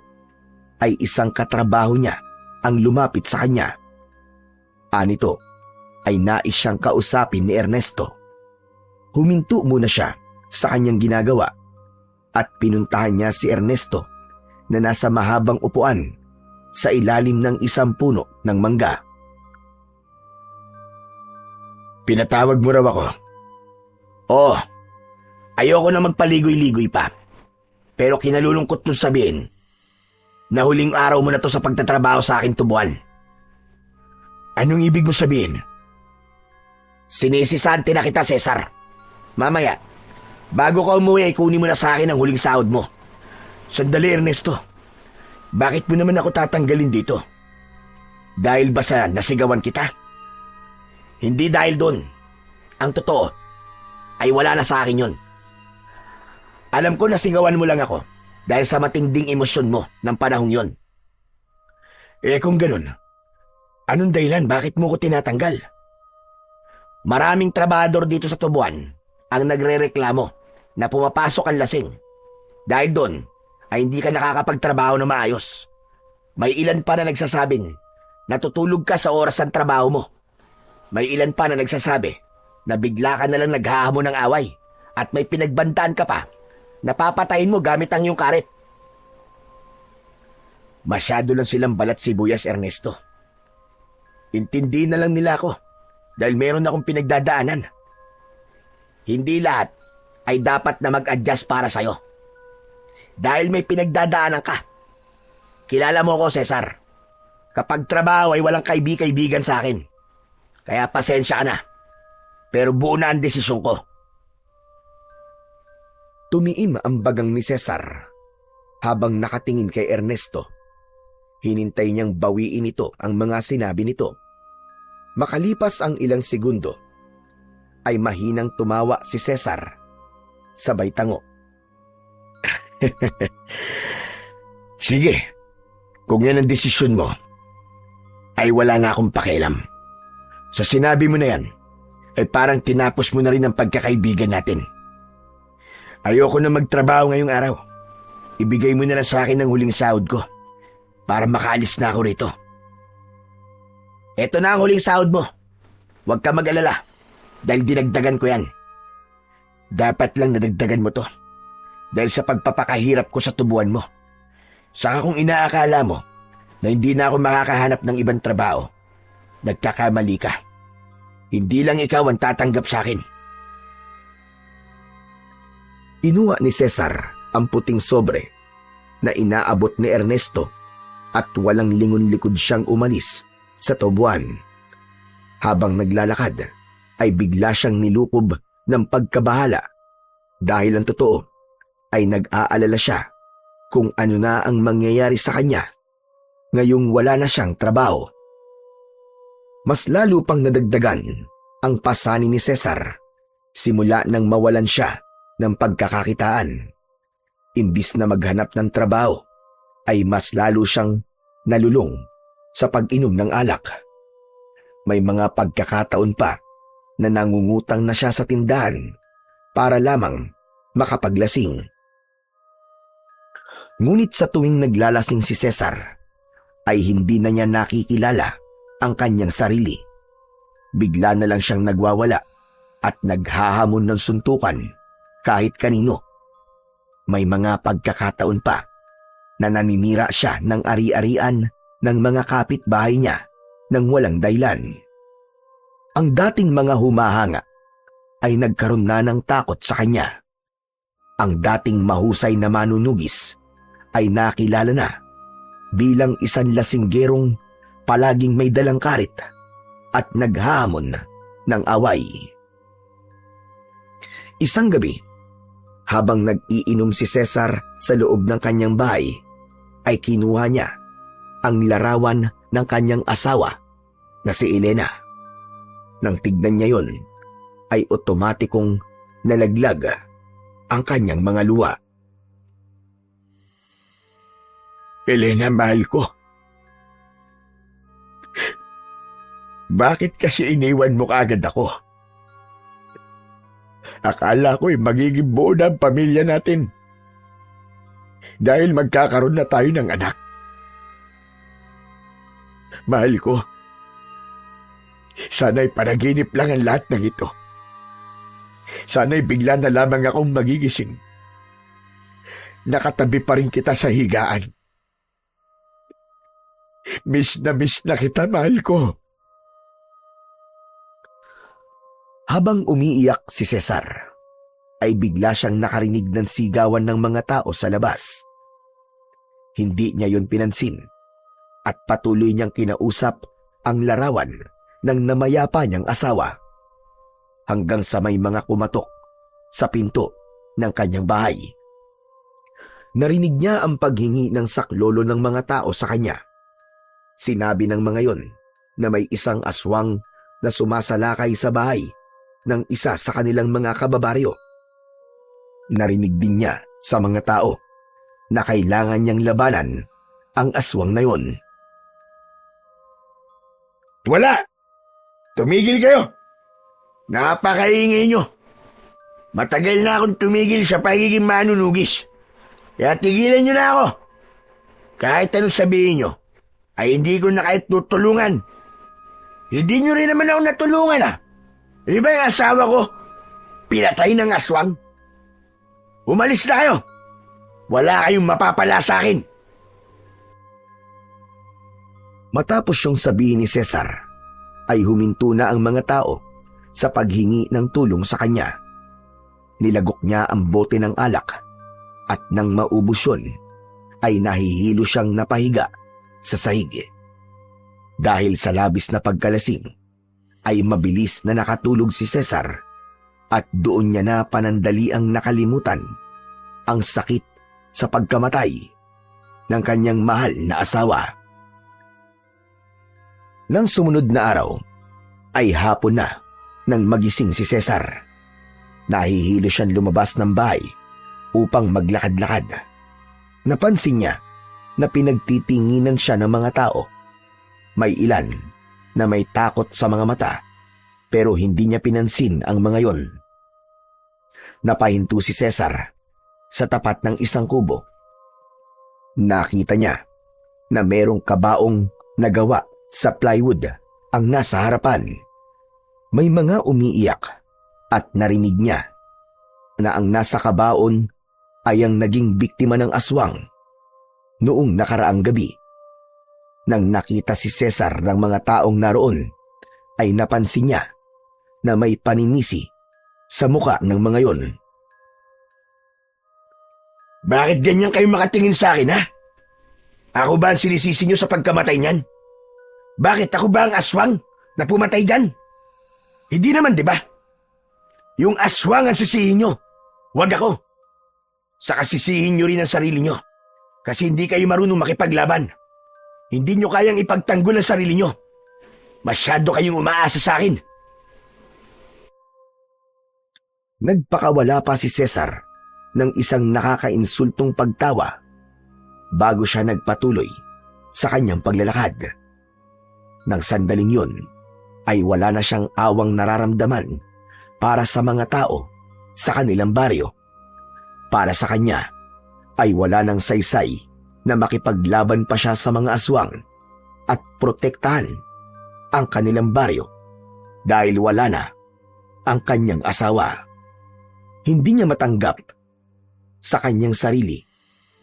ay isang katrabaho niya ang lumapit sa kanya. Anito ay nais siyang kausapin ni Ernesto. Huminto muna siya sa kanyang ginagawa at pinuntahan niya si Ernesto na nasa mahabang upuan sa ilalim ng isang puno ng mangga. Pinatawag mo raw ako? Oo, ayoko na magpaligoy-ligoy pa. Pero kinalulungkot kong sabihin na huling araw mo na to sa pagtatrabaho sa aking tubuan. Anong ibig mo sabihin? Sinisisante na kita, Cesar. Mamaya, bago ka umuwi ay kunin mo na sa akin ang huling sahod mo. Sandali, Ernesto. Bakit mo naman ako tatanggalin dito? Dahil ba sa nasigawan kita? Hindi dahil doon. Ang totoo ay wala na sa akin yun. Alam ko nasigawan mo lang ako dahil sa matinding emosyon mo ng panahong yon. Kung ganun, anong dahilan bakit mo ko tinatanggal? Maraming trabahador dito sa tubuan ang nagrereklamo na pumapasok ang lasing. Dahil doon ay hindi ka nakakapagtrabaho na maayos. May ilan pa na nagsasabing natutulog ka sa oras ng trabaho mo. May ilan pa na nagsasabi na bigla ka na lang naghahamon ng away at may pinagbantaan ka pa. Napapatayin mo gamit ang iyong karet. Masyado lang silang balat sibuyas, Ernesto. Intindi na lang nila ako dahil meron akong pinagdadaanan. Hindi lahat ay dapat na mag-adjust para sa'yo. Dahil may pinagdadaanan ka. Kilala mo ko, Cesar. Kapag trabaho ay walang kaibigan sa akin. Kaya pasensya ka na. Pero buo na ang desisyon ko. Tumiim ang bagang ni Cesar habang nakatingin kay Ernesto. Hinintay niyang bawiin ito ang mga sinabi nito. Makalipas ang ilang segundo, ay mahinang tumawa si Cesar. Sabay tango. Sige, kung yan ang desisyon mo, ay wala na akong pakialam. Sa sinabi mo na yan, ay parang tinapos mo na rin ang pagkakaibigan natin. Ayoko na magtrabaho ngayong araw. Ibigay mo na lang sa akin ang huling sahod ko para makaalis na ako rito. Eto na ang huling sahod mo. Huwag ka mag-alala dahil dinagdagan ko yan. Dapat lang nadagdagan mo to dahil sa pagpapakahirap ko sa tubuan mo. Saka kung inaakala mo na hindi na ako makakahanap ng ibang trabaho, nagkakamali ka. Hindi lang ikaw ang tatanggap sa akin. Inuha ni Cesar ang puting sobre na inaabot ni Ernesto at walang lingon-likod siyang umalis sa tubuan. Habang naglalakad ay bigla siyang nilukob ng pagkabahala dahil ang totoo ay nag-aalala siya kung ano na ang mangyayari sa kanya ngayong wala na siyang trabaho. Mas lalo pang nadagdagan ang pasanin ni Cesar simula nang mawalan siya ng pagkakakitaan. Imbis na maghanap ng trabaho, ay mas lalo siyang nalulong sa pag-inom ng alak. May mga pagkakataon pa na nangungutang na siya sa tindahan para lamang makapaglasing. Ngunit sa tuwing naglalasing si Cesar, ay hindi na niya nakikilala ang kanyang sarili. Bigla na lang siyang nagwawala at naghahamon ng suntukan kahit kanino. May mga pagkakataon pa na naninira siya ng ari-arian ng mga kapitbahay niya nang walang dahilan. Ang dating mga humahanga ay nagkaroon na ng takot sa kanya. Ang dating mahusay na manunugis ay nakilala na bilang isang lasinggerong palaging may dalang karit at naghamon ng away. Isang gabi, habang nag-iinom si Cesar sa loob ng kanyang bahay, ay kinuha niya ang larawan ng kanyang asawa na si Elena. Nang tignan niya yon, ay otomatikong nalaglag ang kanyang mga luha. Elena, mahal ko. Bakit kasi iniwan mo kaagad ako? Akala ko'y magiging buo na ang pamilya natin. Dahil magkakaroon na tayo ng anak. Mahal ko, sana'y panaginip lang ang lahat ng ito. Sana'y bigla na lamang akong magigising. Nakatabi pa rin kita sa higaan. Miss na kita, mahal ko. Habang umiiyak si Cesar, ay bigla siyang nakarinig ng sigawan ng mga tao sa labas. Hindi niya yon pinansin at patuloy niyang kinausap ang larawan ng namayapa niyang asawa hanggang sa may mga kumatok sa pinto ng kanyang bahay. Narinig niya ang paghingi ng saklolo ng mga tao sa kanya. Sinabi ng mga yon na may isang aswang na sumasalakay sa bahay ng isa sa kanilang mga kababaryo. Narinig din niya sa mga tao na kailangan niyang labanan ang aswang na yon. Wala! Tumigil kayo! Napakaingay nyo! Matagal na akong tumigil sa pagiging manunugis. Kaya tigilan nyo na ako. Kahit anong sabihin nyo, ay hindi ko na kahit tutulungan. Hindi nyo rin naman ako natulungan Di ba yung asawa ko, pinatay ng aswang? Umalis na kayo. Wala kayong mapapala sa akin. Matapos yung sabihin ni Cesar, ay huminto na ang mga tao sa paghingi ng tulong sa kanya. Nilagok niya ang bote ng alak at nang maubos yun, ay nahihilo siyang napahiga sa sahig. Dahil sa labis na pagkalasing, ay mabilis na nakatulog si Cesar at doon niya na panandaliang nakalimutan ang sakit sa pagkamatay ng kanyang mahal na asawa. Nang sumunod na araw, ay hapon na nang magising si Cesar. Nahihilo siyang lumabas ng bahay upang maglakad-lakad. Napansin niya na pinagtitinginan siya ng mga tao. May ilan na may takot sa mga mata, pero hindi niya pinansin ang mga yon. Napahinto si Cesar sa tapat ng isang kubo. Nakita niya na merong kabaong nagawa sa plywood ang nasa harapan. May mga umiiyak at narinig niya na ang nasa kabaon ay ang naging biktima ng aswang noong nakaraang gabi. Nang nakita si Cesar ng mga taong naroon, ay napansin niya na may paninisi sa muka ng mga yon. Bakit ganyan kayo makatingin sa akin, ha? Ako ba ang sinisisi niyo sa pagkamatay niyan? Bakit ako ba ang aswang na pumatay dyan? Hindi naman, di ba? Yung aswang ang sisihin niyo, wag ako. Saka sisihin niyo rin ang sarili niyo kasi hindi kayo marunong makipaglaban. Hindi nyo kayang ipagtanggol ang sarili nyo. Masyado kayong umaasa sa akin. Nagpakawala pa si Cesar ng isang nakakainsultong pagtawa bago siya nagpatuloy sa kanyang paglalakad. Nang sandaling yun, ay wala na siyang awang nararamdaman para sa mga tao sa kanilang baryo. Para sa kanya, ay wala nang saysay na makipaglaban pa siya sa mga aswang at protektahan ang kanilang baryo dahil wala na ang kanyang asawa. Hindi niya matanggap sa kanyang sarili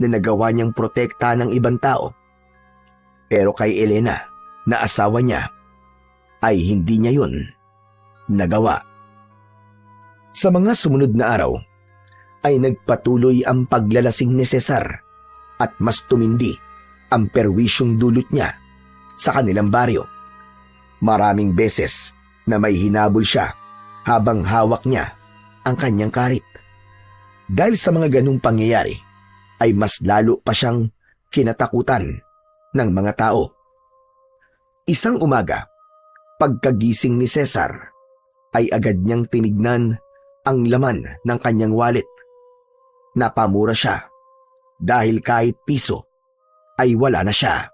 na nagawa niyang protekta ng ibang tao. Pero kay Elena na asawa niya ay hindi niya yun nagawa. Sa mga sumunod na araw ay nagpatuloy ang paglalasing ni Cesar at mas tumindi ang perwisyong dulot niya sa kanilang baryo. Maraming beses na may hinabol siya habang hawak niya ang kanyang karit. Dahil sa mga ganung pangyayari ay mas lalo pa siyang kinatakutan ng mga tao. Isang umaga, pagkagising ni Cesar, ay agad niyang tinignan ang laman ng kanyang wallet. Napamura siya dahil kahit piso ay wala na siya.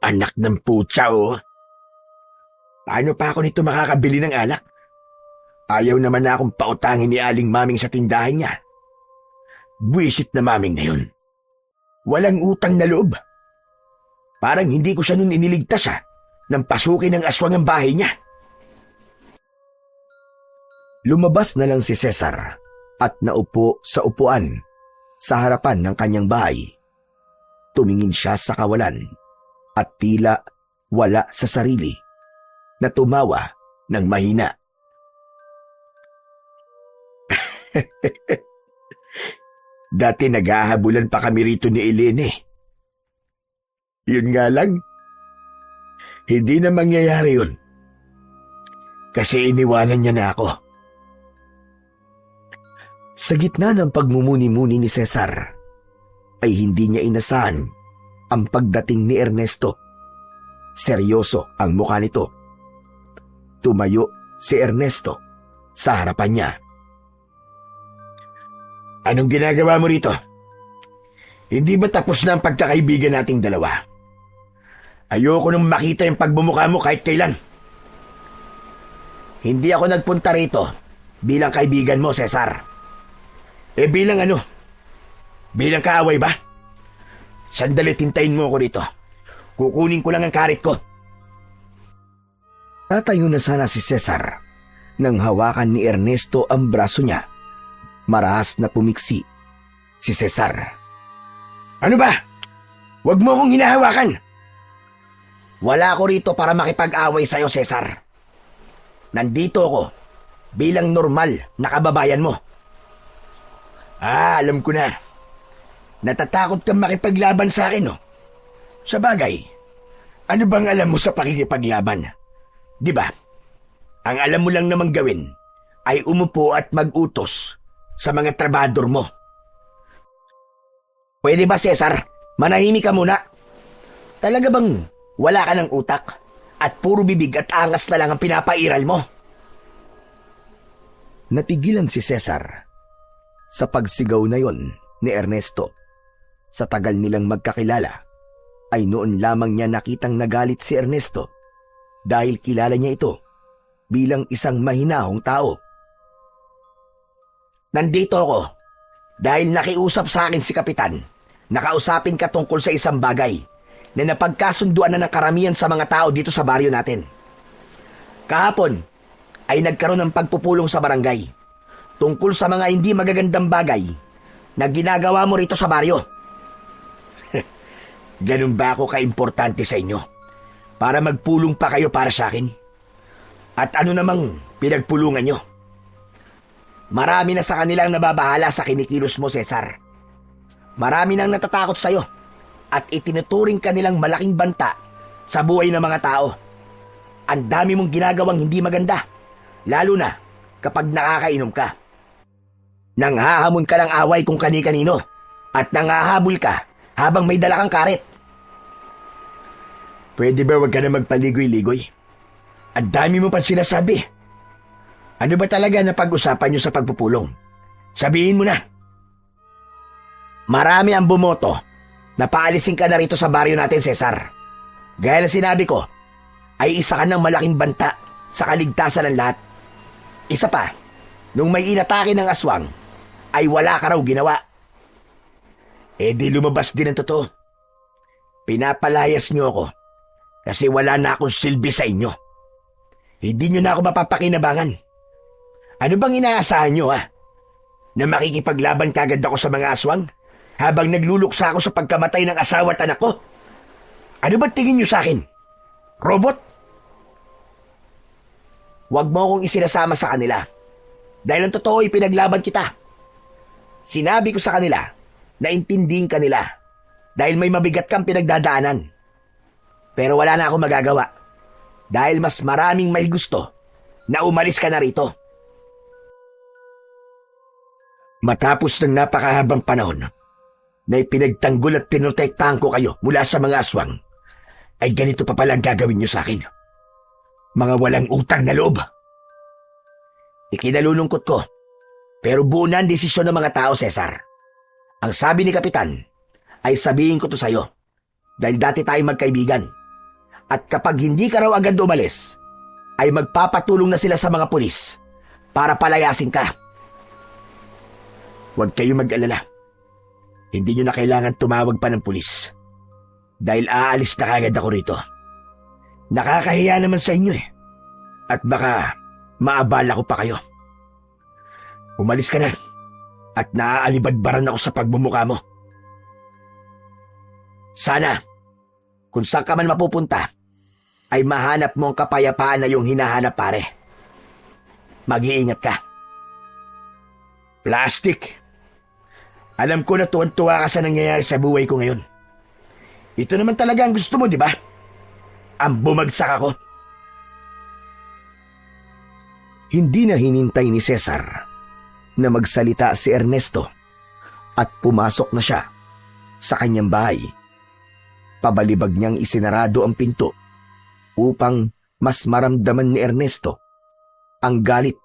Anak ng putya, oh. Paano pa ako nito makakabili ng alak? Ayaw naman na akong pautangin ni Aling Maming sa tindahan niya. Buwisit na Maming na yun. Walang utang na loob. Parang hindi ko siya nun iniligtas nang pasukin ng aswang ang bahay niya. Lumabas na lang si Cesar at naupo sa upuan sa harapan ng kanyang bahay. Tumingin siya sa kawalan at tila wala sa sarili na tumawa ng mahina. Dati naghahabulan pa kami rito ni Elene. Yun nga lang, hindi na mangyayari yun. Kasi iniwanan niya na ako. Sa gitna ng pagmumuni-muni ni Cesar, ay hindi niya inasahan ang pagdating ni Ernesto. Seryoso ang mukha nito. Tumayo si Ernesto sa harapan niya. Anong ginagawa mo rito? Hindi ba tapos na ang pagkakaibigan nating dalawa? Ayoko nang makita yung pagmumukha mo kahit kailan. Hindi ako nagpunta rito bilang kaibigan mo, Cesar. Bilang ano? Bilang kaaway ba? Sandali, tintayin mo ako rito. Kukunin ko lang ang karit ko. Tatayo na sana si Cesar nang hawakan ni Ernesto ang braso niya. Marahas na pumiksi si Cesar. Ano ba? Huwag mo akong hinahawakan. Wala ako rito para makipag-away sa'yo, Cesar. Nandito ako bilang normal na kababayan mo. Alam ko na. Natatakot kang makipaglaban sa akin, no? Sa bagay, ano bang alam mo sa pakikipaglaban? Di ba? Ang alam mo lang namang gawin ay umupo at mag-utos sa mga trabador mo. Pwede ba, Cesar? Manahimik ka muna. Talaga bang wala ka ng utak at puro bibig at angas na lang ang pinapairal mo? Napigilan si Cesar sa pagsigaw na yon ni Ernesto. Sa tagal nilang magkakilala, ay noon lamang niya nakitang nagalit si Ernesto dahil kilala niya ito bilang isang mahinahong tao. Nandito ako dahil nakiusap sa akin si Kapitan. Nakausapin ka tungkol sa isang bagay na napagkasunduan na ng karamihan sa mga tao dito sa baryo natin. Kahapon ay nagkaroon ng pagpupulong sa barangay tungkol sa mga hindi magagandang bagay na ginagawa mo rito sa baryo. Ganun ba ako kaimportante sa inyo? Para magpulong pa kayo para sa akin? At ano namang pinagpulungan nyo? Marami na sa kanilang nababahala sa kinikilos mo, Cesar. Marami nang natatakot sa'yo at itinuturing ka nilang malaking banta sa buhay ng mga tao. Ang dami mong ginagawang hindi maganda, lalo na kapag nakakainom ka. Nanghahamon ka ng away kung kani-kanino at nanghahabol ka habang may dala kang karet. Pwede ba wag ka na magpaligoy-ligoy? Ang dami mo pa sinasabi. Ano ba talaga na pag-usapan nyo sa pagpupulong? Sabihin mo na. Marami ang bumoto na paalisin ka na rito sa baryo natin, Cesar. Gaya ng sinabi ko, ay isa ka ng malaking banta sa kaligtasan ng lahat. Isa pa, nung may inatake ng aswang, ay wala ka raw ginawa. Eh di lumabas din ang totoo. Pinapalayas niyo ako kasi wala na akong silbi sa inyo. Hindi niyo na ako mapapakinabangan. Ano bang inaasahan niyo, ha? Na makikipaglaban kagad ako sa mga aswang habang nagluluksa ako sa pagkamatay ng asawa at anak ko? Ano ba tingin niyo sa akin? Robot? Huwag mo akong isinasama sa kanila. Dahil ang totoo ay pinaglaban kita. Sinabi ko sa kanila na intindihin ka nila dahil may mabigat kang pinagdadaanan. Pero wala na akong magagawa dahil mas maraming may gusto na umalis ka na rito. Matapos ng napakahabang panahon na ipinagtanggol at pinotektahan ko kayo mula sa mga aswang, ay ganito pa pala ang gagawin niyo sa akin. Mga walang utang na loob. Ikinalulungkot ko, pero buo na ang desisyon ng mga tao, Cesar. Ang sabi ni Kapitan ay sabihin ko to sa'yo dahil dati tayong magkaibigan. At kapag hindi ka raw agad umalis, ay magpapatulong na sila sa mga pulis para palayasin ka. Huwag kayong mag-alala. Hindi nyo na kailangan tumawag pa ng pulis dahil aalis na kagad ako rito. Nakakahiya naman sa inyo eh. At baka maabala ko pa kayo. Umalis ka na at naaalibadbaran ako sa pagbumuka mo. Sana, kung saan ka man mapupunta, ay mahanap mo ang kapayapaan na iyong hinahanap, pare. Mag-iingat ka. Plastic. Alam ko na tuwan-tuwa ka sa nangyayari sa buhay ko ngayon. Ito naman talaga ang gusto mo, di ba? Ang bumagsak ako. Hindi na hinintay ni Cesar na magsalita si Ernesto at pumasok na siya sa kanyang bahay. Pabalibag niyang isinarado ang pinto upang mas maramdaman ni Ernesto ang galit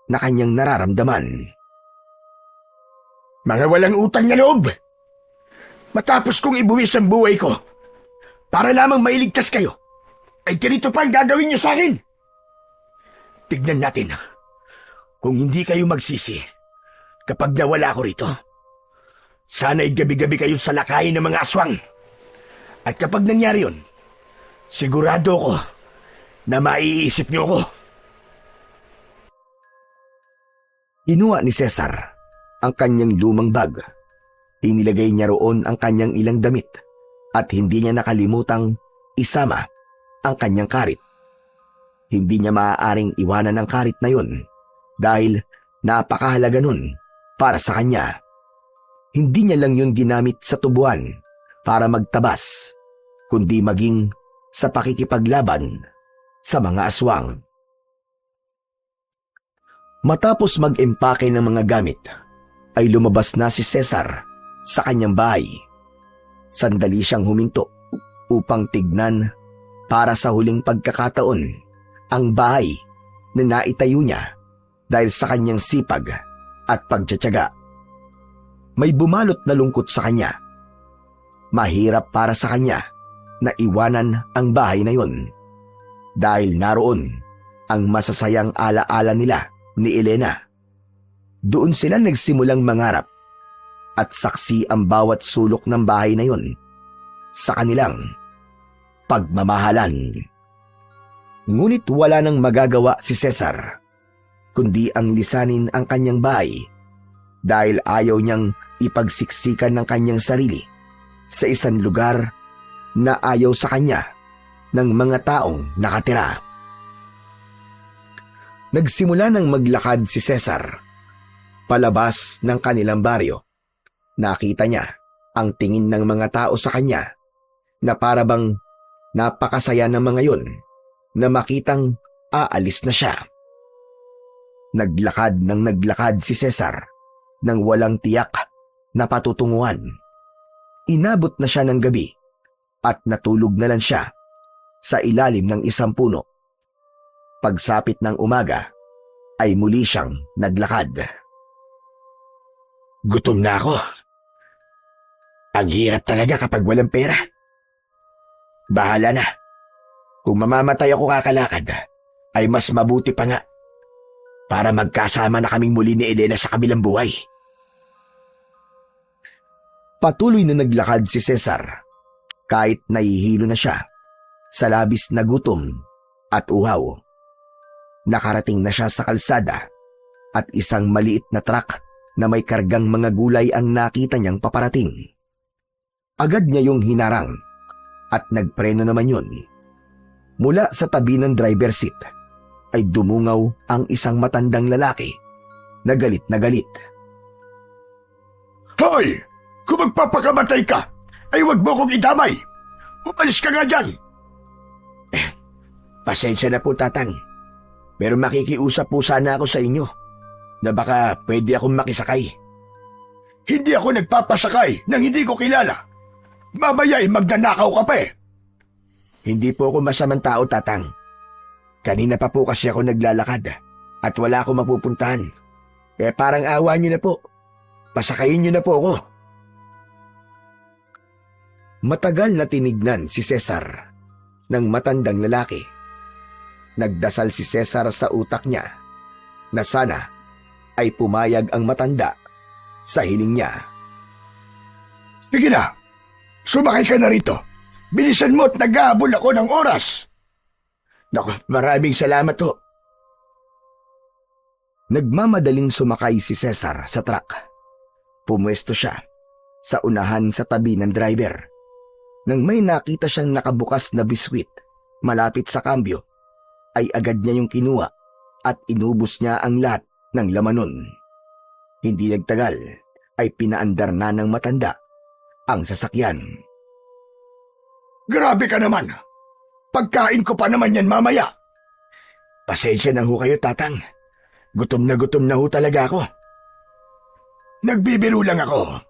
na kanyang nararamdaman. Mga walang utang na loob! Matapos kong ibuwis ang buhay ko para lamang mailigtas kayo, ay ganito pa ang gagawin niyo sa akin. Tignan natin kung hindi kayo magsisi kapag nawala ako rito. Sana'y gabi-gabi kayong salakayin ng mga aswang. At kapag nangyari yun, sigurado ko na maiisip niyo ako. Inuha ni Cesar ang kanyang lumang bag. Inilagay niya roon ang kanyang ilang damit at hindi niya nakalimutang isama ang kanyang karit. Hindi niya maaaring iwanan ang karit na yun dahil napakahalaga nun para sa kanya. Hindi niya lang yun ginamit sa tubuan para magtabas, kundi maging sa pakikipaglaban sa mga aswang. Matapos mag-empake ng mga gamit, ay lumabas na si Cesar sa kanyang bahay. Sandali siyang huminto upang tignan para sa huling pagkakataon ang bahay na naitayo niya dahil sa kanyang sipag at pagtiyatiyaga. May bumalot na lungkot sa kanya. Mahirap para sa kanya na iwanan ang bahay na yon dahil naroon ang masasayang alaala nila ni Elena. Doon sila nagsimulang mangarap at saksi ang bawat sulok ng bahay na yon sa kanilang pagmamahalan. Ngunit wala nang magagawa si Cesar kundi ang lisanin ang kanyang bahay dahil ayaw niyang ipagsiksikan ng kanyang sarili sa isang lugar na ayaw sa kanya ng mga taong nakatira. Nagsimula nang maglakad si Cesar palabas ng kanilang baryo. Nakita niya ang tingin ng mga tao sa kanya na parabang napakasaya ng mga yon na makitang aalis na siya. Naglakad ng naglakad si Cesar nang walang tiyak na patutunguhan. Inabot na siya ng gabi at natulog na lang siya sa ilalim ng isang puno. Pagsapit ng umaga ay muli siyang naglakad. Gutom na ako. Ang hirap talaga kapag walang pera. Bahala na. Kung mamamatay ako kakalakad, ay mas mabuti pa nga para magkasama na kaming muli ni Elena sa kabilang buhay. Patuloy na naglakad si Cesar kahit nahihilo na siya sa labis na gutom at uhaw. Nakarating na siya sa kalsada at isang maliit na truck na may kargang mga gulay ang nakita niyang paparating. Agad niya yung hinarang at nagpreno naman yun. Mula sa tabi ng driver seat ay dumungaw ang isang matandang lalaki na galit na galit. Hoy! Kung magpapakamatay ka, ay wag mo kong idamay! Umalis ka nga dyan! Pasensya na po, Tatang. Pero makikiusap po sana ako sa inyo na baka pwede akong makisakay. Hindi ako nagpapasakay nang hindi ko kilala. Mamaya ay magnanakaw ka pa eh. Hindi po ako masamang tao, Tatang. Kanina pa po kasi ako naglalakad at wala akong mapupuntahan. Kaya parang awa niyo na po. Pasakayin niyo na po ako. Matagal na tinignan si Cesar ng matandang lalaki. Nagdasal si Cesar sa utak niya na sana ay pumayag ang matanda sa hiling niya. Sige na, sumakay ka na rito. Bilisan mo at nag-aabol ako ng oras. Naku, maraming salamat ho. Nagmamadaling sumakay si Cesar sa truck. Pumwesto siya sa unahan sa tabi ng driver. Nang may nakita siyang nakabukas na biskwit malapit sa kambyo, ay agad niya yung kinuha at inubos niya ang lahat ng laman nun. Hindi nagtagal ay pinaandar na ng matanda ang sasakyan. Grabe ka naman! Pagkain ko pa naman yan mamaya! Pasensya na ho kayo, Tatang. Gutom na ho talaga ako. Nagbibiro lang ako.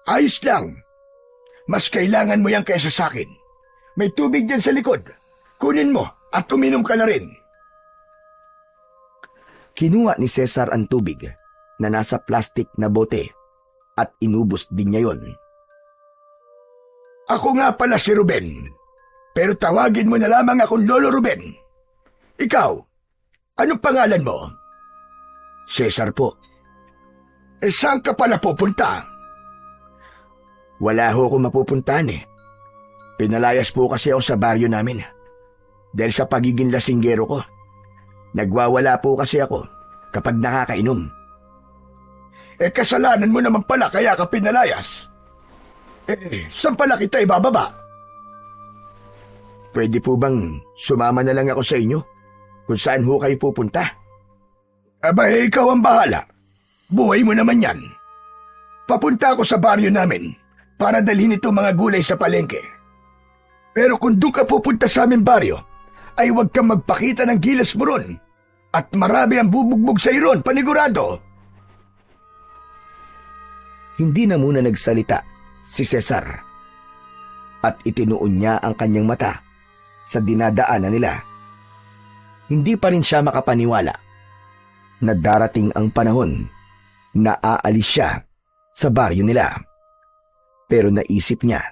Ayos lang. Mas kailangan mo yan kaysa sa akin. May tubig dyan sa likod. Kunin mo at uminom ka na rin. Kinuha ni Cesar ang tubig na nasa plastic na bote at inubos din niya yon. Ako nga pala si Ruben, pero tawagin mo na lamang akong Lolo Ruben. Ikaw, anong pangalan mo? Cesar po. Saan ka pala pupunta? Wala ho akong mapupuntahan eh. Pinalayas po kasi ako sa baryo namin. Dahil sa pagiging lasinggero ko. Nagwawala po kasi ako kapag nakakainom. Kasalanan mo naman pala kaya ka pinalayas. Saan pala kita ibababa? Pwede po bang sumama na lang ako sa inyo? Kung saan ho kayo pupunta? Aba, ikaw ang bahala. Buhay mo naman yan. Papunta ako sa baryo namin para dalhin ito mga gulay sa palengke. Pero kung doon ka pupunta sa aming baryo, ay huwag kang magpakita ng gilas mo ron. At marami ang bubugbog sa iron, panigurado. Hindi na muna nagsalita si Cesar at itinuon niya ang kanyang mata sa dinadaanan nila. Hindi pa rin siya makapaniwala na darating ang panahon na aalis siya sa baryo nila. Pero naisip niya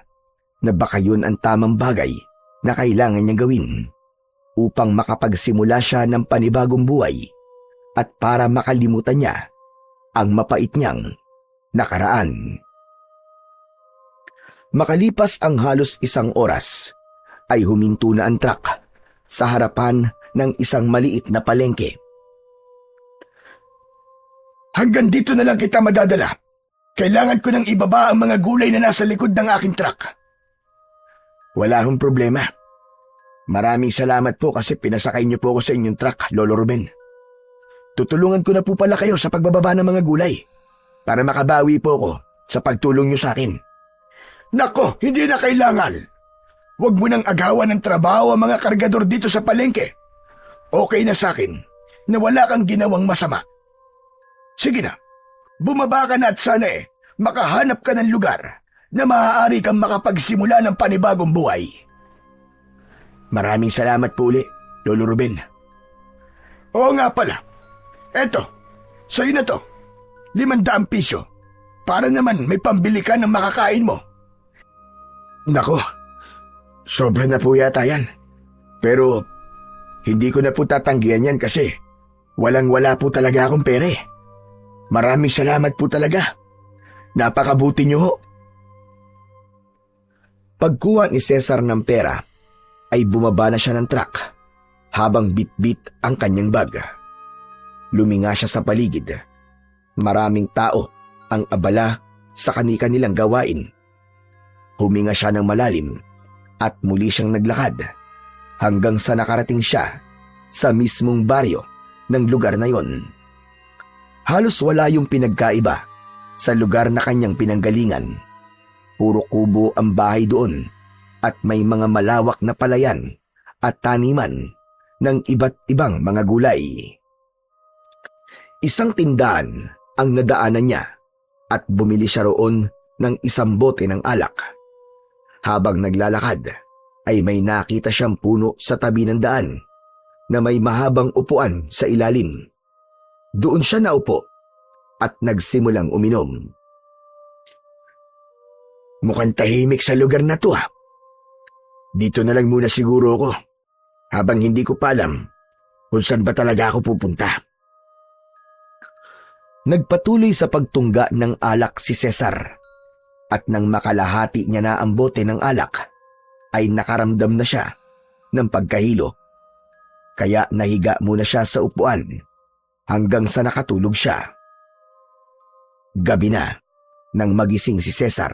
na baka yun ang tamang bagay na kailangan niyang gawin upang makapagsimula siya ng panibagong buhay at para makalimutan niya ang mapait niyang nakaraan. Makalipas ang halos 1 oras, ay huminto na ang truck sa harapan ng isang maliit na palengke. Hanggang dito na lang kita madadala. Kailangan ko nang ibaba ang mga gulay na nasa likod ng aking truck. Wala hong problema. Maraming salamat po kasi pinasakay niyo po ako sa inyong truck, Lolo Ruben. Tutulungan ko na po pala kayo sa pagbababa ng mga gulay para makabawi po ako sa pagtulong niyo sa akin. Nako, hindi na kailangan. Huwag mo nang agawan ng trabaho ang mga kargador dito sa palengke. Okay na sa akin na wala kang ginawang masama. Sige na, bumaba ka na at sana makahanap ka ng lugar na maaari kang makapagsimula ng panibagong buhay. Maraming salamat po uli, Lolo Ruben. Oo nga pala. Eto, sa'yo na to. 500 piso. Para naman may pambili ka ng makakain mo. Nako, sobra na po yata yan. Pero hindi ko na po tatanggihan yan kasi walang-wala po talaga akong pera eh. Maraming salamat po talaga. Napakabuti niyo ho. Pagkuha ni Cesar ng pera, ay bumaba na siya ng truck habang bit-bit ang kanyang bag. Luminga siya sa paligid. Maraming tao ang abala sa kani-kanilang gawain. Huminga siya ng malalim at muli siyang naglakad hanggang sa nakarating siya sa mismong baryo ng lugar na yon. Halos wala yung pinagkaiba sa lugar na kanyang pinanggalingan. Puro kubo ang bahay doon at may mga malawak na palayan at taniman ng iba't ibang mga gulay. Isang tindahan ang nadaanan niya at bumili siya roon ng isang bote ng alak. Habang naglalakad ay may nakita siyang puno sa tabi ng daan na may mahabang upuan sa ilalim. Doon siya naupo at nagsimulang uminom. Mukhang tahimik sa lugar na to ha. Dito na lang muna siguro ako habang hindi ko pa alam kung saan ba talaga ako pupunta. Nagpatuloy sa pagtungga ng alak si Cesar at nang makalahati niya na ang bote ng alak ay nakaramdam na siya ng pagkahilo. Kaya nahiga muna siya sa upuan hanggang sa nakatulog siya. Gabi na nang magising si Cesar.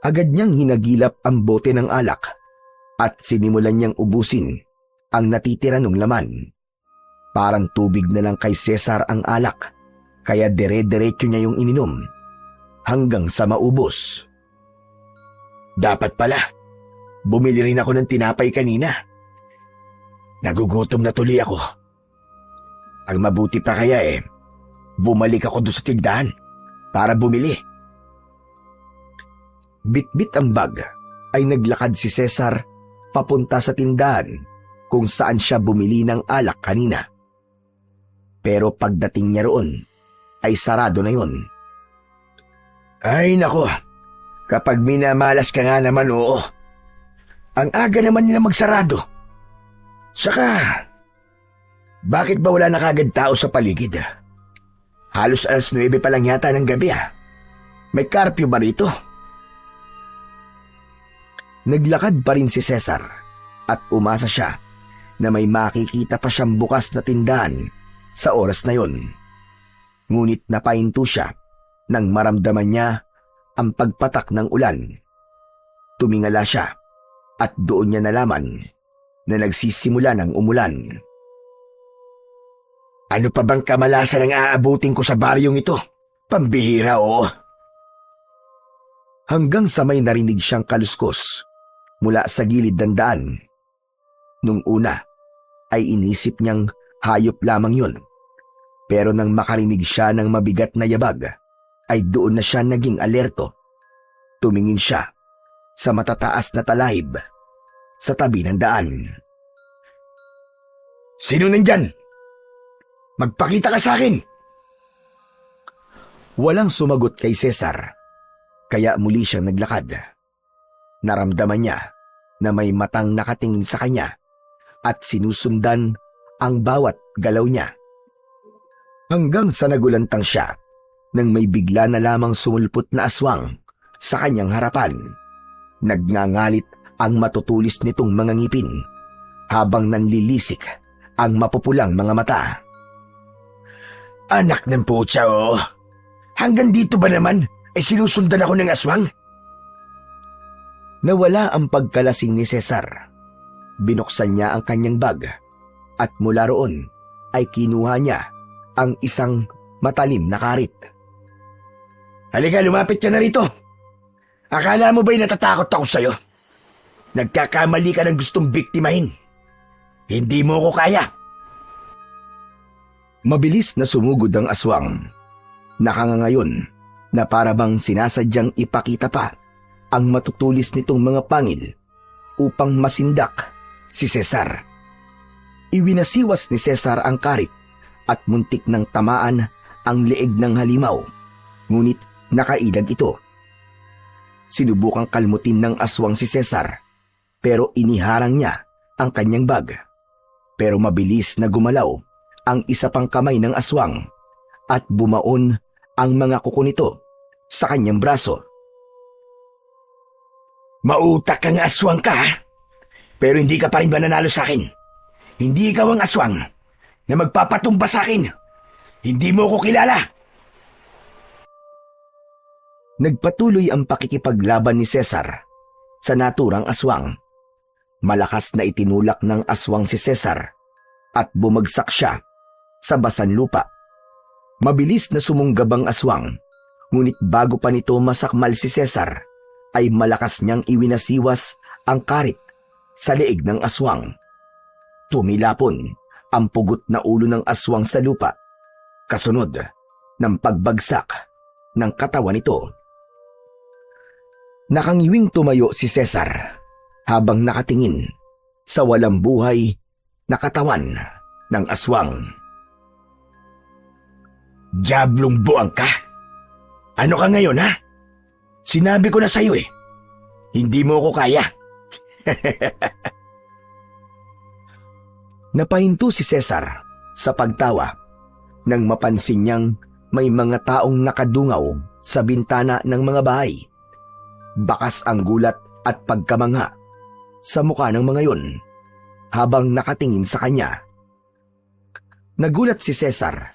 Agad niyang hinagilap ang bote ng alak at sinimulan niyang ubusin ang natitira ng laman. Parang tubig na lang kay Cesar ang alak, kaya dire-diretso niya yung ininom hanggang sa maubos. Dapat pala, bumili rin ako ng tinapay kanina. Nagugutom na tuloy ako. Ang mabuti pa kaya bumalik ako doon sa tindahan para bumili. Bit-bit ang bag ay naglakad si Cesar papunta sa tindahan kung saan siya bumili ng alak kanina. Pero pagdating niya roon ay sarado na yon. Ay nako, kapag minamalas ka nga naman oo. Ang aga naman nila magsarado. Saka, bakit ba wala na kagad tao sa paligid? Halos 9:00 pa lang yata ng gabi May curfew ba rito? Naglakad pa rin si Cesar at umasa siya na may makikita pa siyang bukas na tindahan sa oras na yon. Ngunit napahinto siya nang maramdaman niya ang pagpatak ng ulan. Tumingala siya at doon niya nalaman na nagsisimula ng umulan. Ano pa bang kamalasan ang aabutin ko sa baryong ito? Pambihira oo. Hanggang sa may narinig siyang kaluskos mula sa gilid ng daan. Nung una ay inisip niyang hayop lamang yun. Pero nang makarinig siya ng mabigat na yabag, ay doon na siya naging alerto. Tumingin siya sa matataas na talahib sa tabi ng daan. Sino nandyan? Magpakita ka sa akin! Walang sumagot kay Cesar, kaya muli siyang naglakad. Naramdaman niya na may matang nakatingin sa kanya at sinusundan ang bawat galaw niya. Hanggang sa nagulantang siya nang may bigla na lamang sumulpot na aswang sa kanyang harapan. Nagngangalit ang matutulis nitong mga ngipin habang nanlilisik ang mapupulang mga mata. Anak ng putya oh! Hanggang dito ba naman ay sinusundan ako ng aswang? Nawala ang pagkalasing ni Cesar. Binuksan niya ang kanyang bag at mula roon ay kinuha niya ang isang matalim na karit. Halika, lumapit ka na rito. Akala mo ba'y natatakot ako sa'yo? Nagkakamali ka ng gustong biktimahin. Hindi mo ko kaya. Mabilis na sumugod ang aswang. Nakangangayon na parabang sinasadyang ipakita pa ang matutulis nitong mga pangil upang masindak si Cesar. Iwinasiwas ni Cesar ang karit at muntik ng tamaan ang leeg ng halimaw. Ngunit Nakailag ito. Sinubukang kalmutin ng aswang si Cesar, pero iniharang niya ang kanyang bag. Pero mabilis na gumalaw ang isa pang kamay ng aswang at bumaon ang mga kuko nito sa kanyang braso. Mautak kang aswang ka, ha? Pero hindi ka pa rin mananalo sa akin. Hindi ikaw ang aswang na magpapatumba sa akin. Hindi mo ko kilala. Nagpatuloy ang pakikipaglaban ni Cesar sa naturang aswang. Malakas na itinulak ng aswang si Cesar at bumagsak siya sa basan lupa. Mabilis na sumunggab ang aswang, ngunit bago pa nito masakmal si Cesar, ay malakas niyang iwinasiwas ang karit sa leeg ng aswang. Tumilapon ang pugot na ulo ng aswang sa lupa, kasunod ng pagbagsak ng katawan nito. Nakangiwing tumayo si Cesar habang nakatingin sa walang buhay na katawan ng aswang. Diablong buang ka? Ano ka ngayon, ha? Sinabi ko na sa'yo eh. Hindi mo ko kaya. Napahinto si Cesar sa pagtawa nang mapansin niyang may mga taong nakadungaw sa bintana ng mga bahay. Bakas ang gulat at pagkamangha sa mukha ng mga yun habang nakatingin sa kanya. Nagulat si Cesar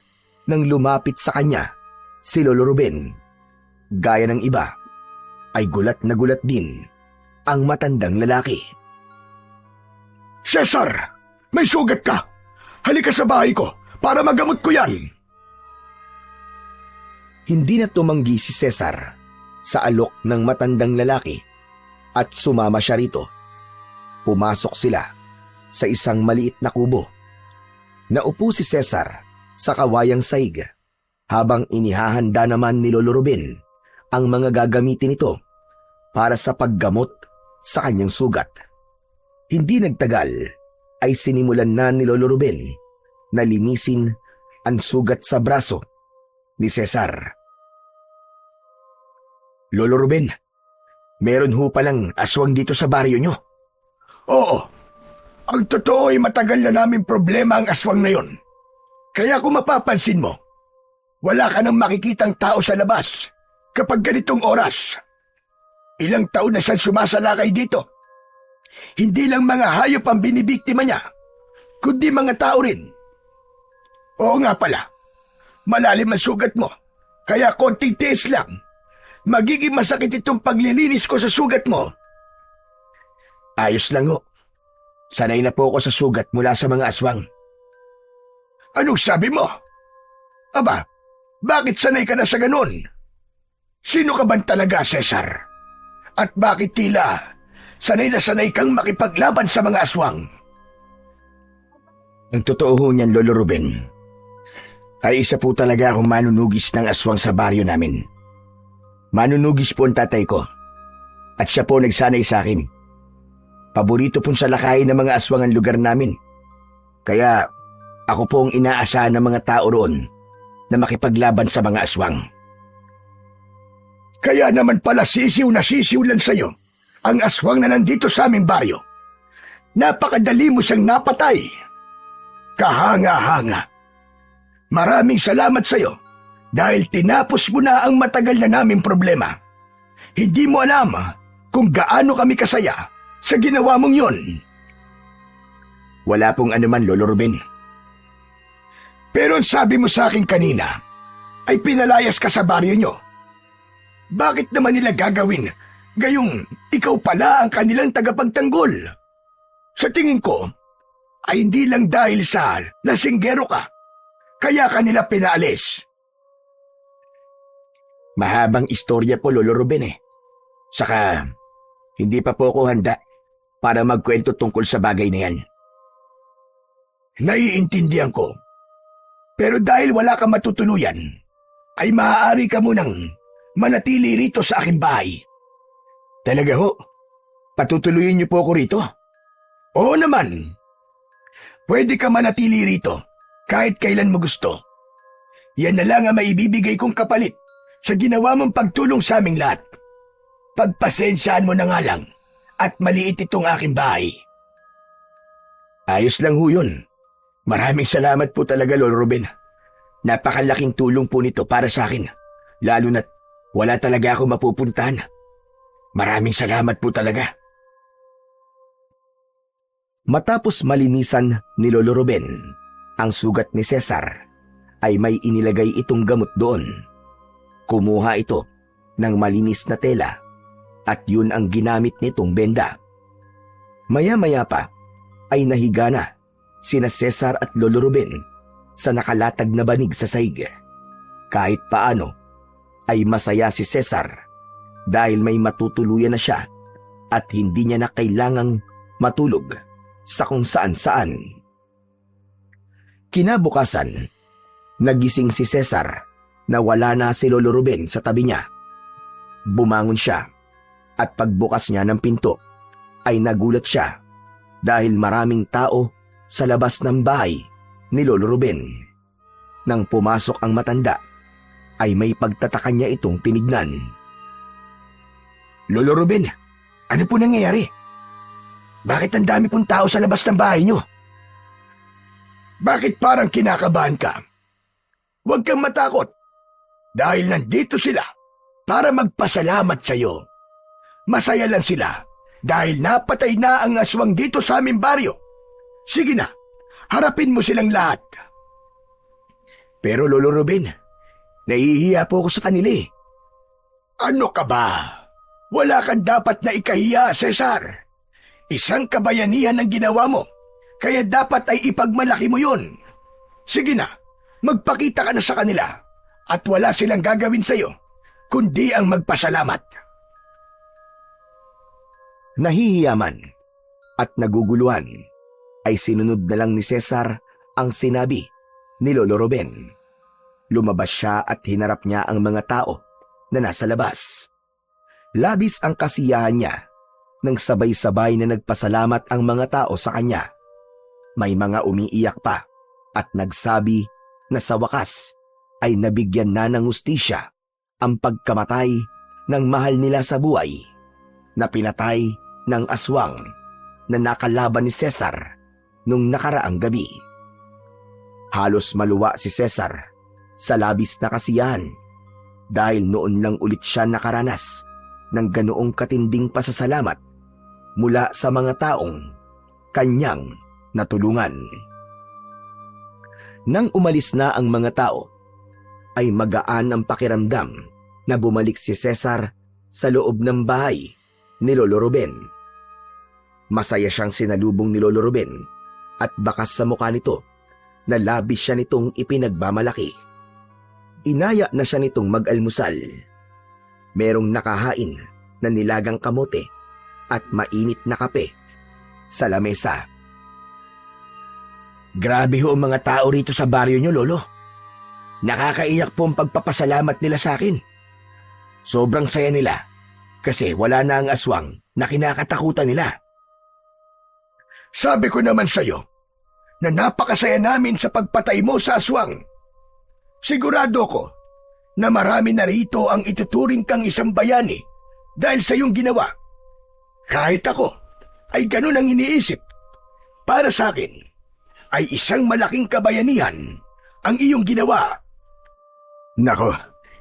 nang lumapit sa kanya si Lolo Ruben. Gaya ng iba, ay gulat na gulat din ang matandang lalaki. Cesar, may sugat ka. Halika sa bahay ko para magamot ko yan. Hindi na tumanggi si Cesar sa alok ng matandang lalaki at sumama siya rito. Pumasok sila sa isang maliit na kubo. Naupo si Cesar sa kawayang saig habang inihahanda naman ni Lolo Ruben ang mga gagamitin nito para sa paggamot sa kanyang sugat. Hindi nagtagal ay sinimulan na ni Lolo Ruben na linisin ang sugat sa braso ni Cesar. Lolo Ruben, meron ho palang aswang dito sa baryo nyo. Oo, ang totoo ay matagal na namin problema ang aswang na yon. Kaya kung mapapansin mo, wala ka nang makikitang tao sa labas kapag ganitong oras. Ilang taon na siyang sumasalakay dito. Hindi lang mga hayop ang binibiktima niya, kundi mga tao rin. Oo nga pala, malalim ang sugat mo, kaya konting tiis lang. Magiging masakit itong paglilinis ko sa sugat mo. Ayos lang ho. Sanay na po ako sa sugat mula sa mga aswang. Anong sabi mo? Aba, bakit sanay ka na sa ganun? Sino ka ba talaga, Cesar? At bakit tila sanay na sanay kang makipaglaban sa mga aswang? Ang totoo ho niyan, Lolo Ruben, ay isa po talaga akong manunugis ng aswang sa baryo namin. Manunugis po ang tatay ko, at siya po nagsanay sa akin. Paborito pong salakayin ng mga aswang ang lugar namin. Kaya ako po ang inaasahan ng mga tao roon na makipaglaban sa mga aswang. Kaya naman pala sisiw na sisiw lang sa'yo ang aswang na nandito sa aming baryo. Napakadali mo siyang napatay. Kahanga-hanga. Maraming salamat sa'yo dahil tinapos mo na ang matagal na naming problema. Hindi mo alam kung gaano kami kasaya sa ginawa mong yon. Wala pong anuman, Lolo Ruben. Pero ang sabi mo sa akin kanina ay pinalayas ka sa baryo nyo. Bakit naman nila gagawin gayong ikaw pala ang kanilang tagapagtanggol? Sa tingin ko ay hindi lang dahil sa lasinggero ka, kaya kanila pinaalis. Mahabang istorya po, Lolo Ruben eh. Saka, hindi pa po ako handa para magkwento tungkol sa bagay na yan. Naiintindihan ko. Pero dahil wala kang matutuluyan, ay maaari ka munang manatili rito sa aking bahay. Talaga ho? Patutuloyin niyo po ako rito? Oo naman. Pwede ka manatili rito kahit kailan mo gusto. Yan na lang ang maibibigay kong kapalit sa ginawa mong pagtulong sa aming lahat. Pagpasensyaan mo na nga lang at maliit itong aking bahay. Ayos lang ho yun. Maraming salamat po talaga, Lolo Ruben. Napakalaking tulong po nito para sa akin. Lalo na't wala talaga ako mapupuntahan. Maraming salamat po talaga. Matapos malinisan ni Lolo Ruben ang sugat ni Cesar, ay may inilagay itong gamot doon. Kumuha ito ng malinis na tela at yun ang ginamit nitong benda. Maya-maya pa ay nahiga na sina Cesar at Lolo Ruben sa nakalatag na banig sa sahig. Kahit paano ay masaya si Cesar dahil may matutuluyan na siya at hindi niya na kailangang matulog sa kung saan-saan. Kinabukasan, nagising si Cesar na wala na si Lolo Ruben sa tabi niya. Bumangon siya at pagbukas niya ng pinto ay nagulat siya dahil maraming tao sa labas ng bahay ni Lolo Ruben. Nang pumasok ang matanda, ay may pagtataka niya itong tinignan. Lolo Ruben, ano po nangyayari? Bakit ang dami pong tao sa labas ng bahay niyo? Bakit parang kinakabahan ka? Huwag kang matakot dahil nandito sila para magpasalamat sa iyo. Masaya lang sila dahil napatay na ang aswang dito sa aming baryo. Sige na, harapin mo silang lahat. Pero Lolo Ruben, nahihiya po ako sa kanila eh. Ano ka ba? Wala kang dapat na ikahiya, Cesar. Isang kabayanihan ang ginawa mo, kaya dapat ay ipagmalaki mo yun. Sige na, magpakita ka na sa kanila at wala silang gagawin sa iyo, kundi ang magpasalamat. Nahihiyaman at naguguluhan ay sinunod na lang ni Cesar ang sinabi ni Lolo Ruben. Lumabas siya at hinarap niya ang mga tao na nasa labas. Labis ang kasiyahan niya nang sabay-sabay na nagpasalamat ang mga tao sa kanya. May mga umiiyak pa at nagsabi na sa wakas ay nabigyan na ng hustisya ang pagkamatay ng mahal nila sa buhay na pinatay ng aswang na nakalaban ni Cesar nung nakaraang gabi. Halos maluwa si Cesar sa labis na kasiyahan dahil noon lang ulit siya nakaranas ng ganoong katinding pasasalamat mula sa mga taong kanyang natulungan. Nang umalis na ang mga tao, ay magaan ang pakiramdam na bumalik si Cesar sa loob ng bahay ni Lolo Ruben. Masaya siyang sinalubong ni Lolo Ruben at bakas sa mukha nito na labis siya nitong ipinagmamalaki. Inaya na siya nitong mag-almusal. Merong nakahain na nilagang kamote at mainit na kape sa lamesa. Grabe ho ang mga tao rito sa baryo niyo, Lolo. Nakakaiyak po ang pagpapasalamat nila sa akin. Sobrang saya nila kasi wala na ang aswang na kinakatakutan nila. Sabi ko naman sa iyo na napakasaya namin sa pagpatay mo sa aswang. Sigurado ko na marami na rito ang ituturing kang isang bayani dahil sa iyong ginawa. Kahit ako ay ganun ang iniisip. Para sa akin ay isang malaking kabayanihan ang iyong ginawa. Nako,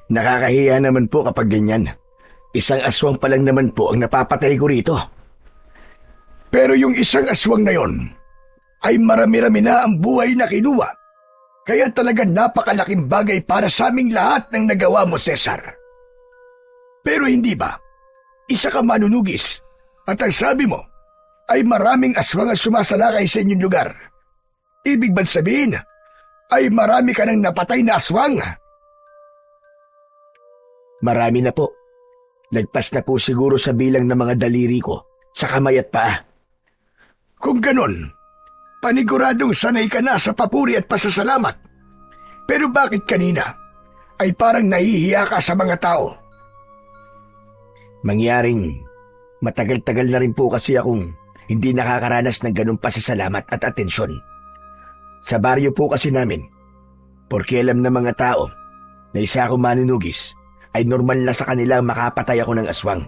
nakakahiya naman po kapag ganyan. Isang aswang pa lang naman po ang napapatay ko rito. Pero yung isang aswang na yon ay marami-rami na ang buhay na kinuha. Kaya talagang napakalaking bagay para sa aming lahat ng nagawa mo, Cesar. Pero hindi ba? Isa ka manunugis at ang sabi mo ay maraming aswang ang sumasalakay sa inyong lugar. Ibig bang sabihin ay marami ka nang napatay na aswang? Marami na po. Lagpas na po siguro sa bilang ng mga daliri ko sa kamay at paa. Kung ganon, paniguradong sanay ka na sa papuri at pasasalamat. Pero bakit kanina ay parang nahihiya ka sa mga tao? Mangyaring matagal-tagal na rin po kasi akong hindi nakakaranas ng ganong pasasalamat at atensyon. Sa baryo po kasi namin, porque alam ng mga tao na isa akong manunugis ay normal na sa kanila makapatay ako ng aswang.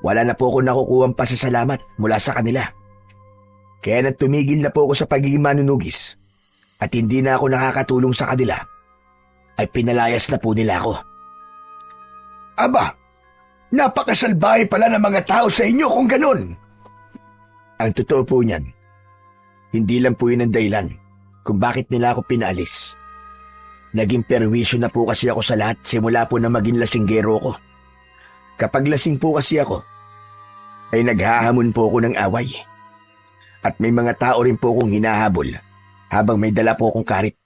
Wala na po ako nakukuhang pasasalamat mula sa kanila. Kaya nang tumigil na po ako sa pagiging manunugis at hindi na ako nakakatulong sa kanila, ay pinalayas na po nila ako. Aba, napakasalbahe pala ng mga tao sa inyo kung ganun. Ang totoo po niyan, hindi lang po yun ang dahilan kung bakit nila ako pinaalis. Naging perwisyo na po kasi ako sa lahat simula po na maging lasinggero ko. Kapag lasing po kasi ako, ay naghahamon po ako ng away. At may mga tao rin po akong hinahabol habang may dala po akong karit.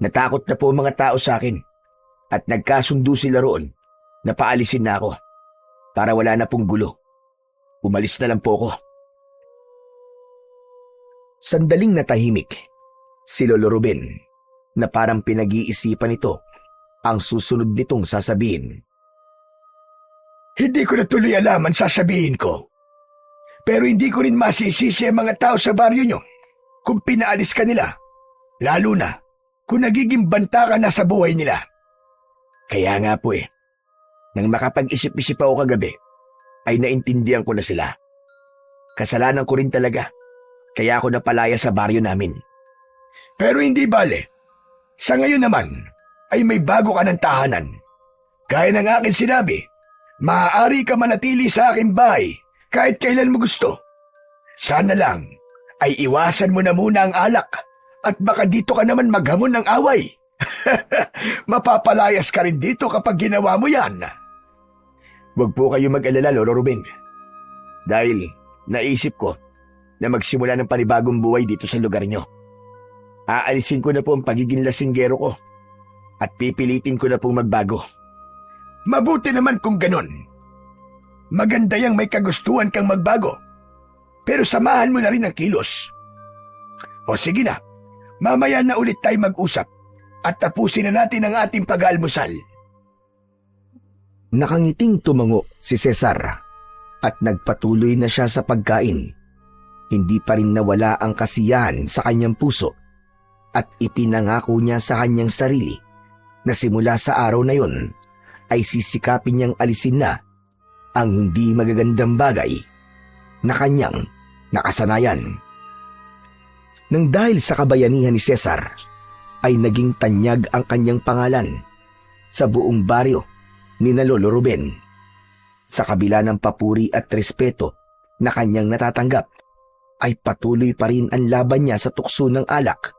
Natakot na po mga tao sa akin at nagkasundo sila roon na paalisin na ako para wala na pong gulo. Umalis na lang po ako. Sandaling natahimik si Lolo Ruben na parang pinag-iisipan nito ang susunod nitong sasabihin. Hindi ko na tuloy alam ang sasabihin ko. Pero hindi ko rin masisisi ang mga tao sa baryo nyo kung pinaalis ka nila. Lalo na kung nagiging banta ka na sa buhay nila. Kaya nga po nang makapag-isip-isip ako kagabi, ay naintindihan ko na sila. Kasalanan ko rin talaga, kaya ako napalaya sa baryo namin. Pero hindi bale. Sa ngayon naman, ay may bago ka ng tahanan. Gaya ng akin sinabi, maaari ka manatili sa aking bahay kahit kailan mo gusto. Sana lang ay iwasan mo na muna ang alak at baka dito ka naman maghamon ng away. Mapapalayas ka rin dito kapag ginawa mo yan. Huwag po kayo mag-alala, Lolo Ruben. Dahil naisip ko na magsimula ng panibagong buhay dito sa lugar nyo. Aalisin ko na po ang pagiging lasinggero ko at pipilitin ko na pong magbago. Mabuti naman kung ganon. Maganda yang may kagustuhan kang magbago. Pero samahan mo na rin ang kilos. O sige na, mamaya na ulit tayo mag-usap at tapusin na natin ang ating pag-aalmusal. Nakangiting tumango si Cesar at nagpatuloy na siya sa pagkain. Hindi pa rin nawala ang kasiyahan sa kanyang puso at ipinangako niya sa kanyang sarili na simula sa araw na yon ay sisikapin niyang alisin na ang hindi magagandang bagay na kanyang nakasanayan. Nang dahil sa kabayanihan ni Cesar, ay naging tanyag ang kanyang pangalan sa buong baryo ni na Lolo Ruben. Sa kabila ng papuri at respeto na kanyang natatanggap, ay patuloy pa rin ang laban niya sa tukso ng alak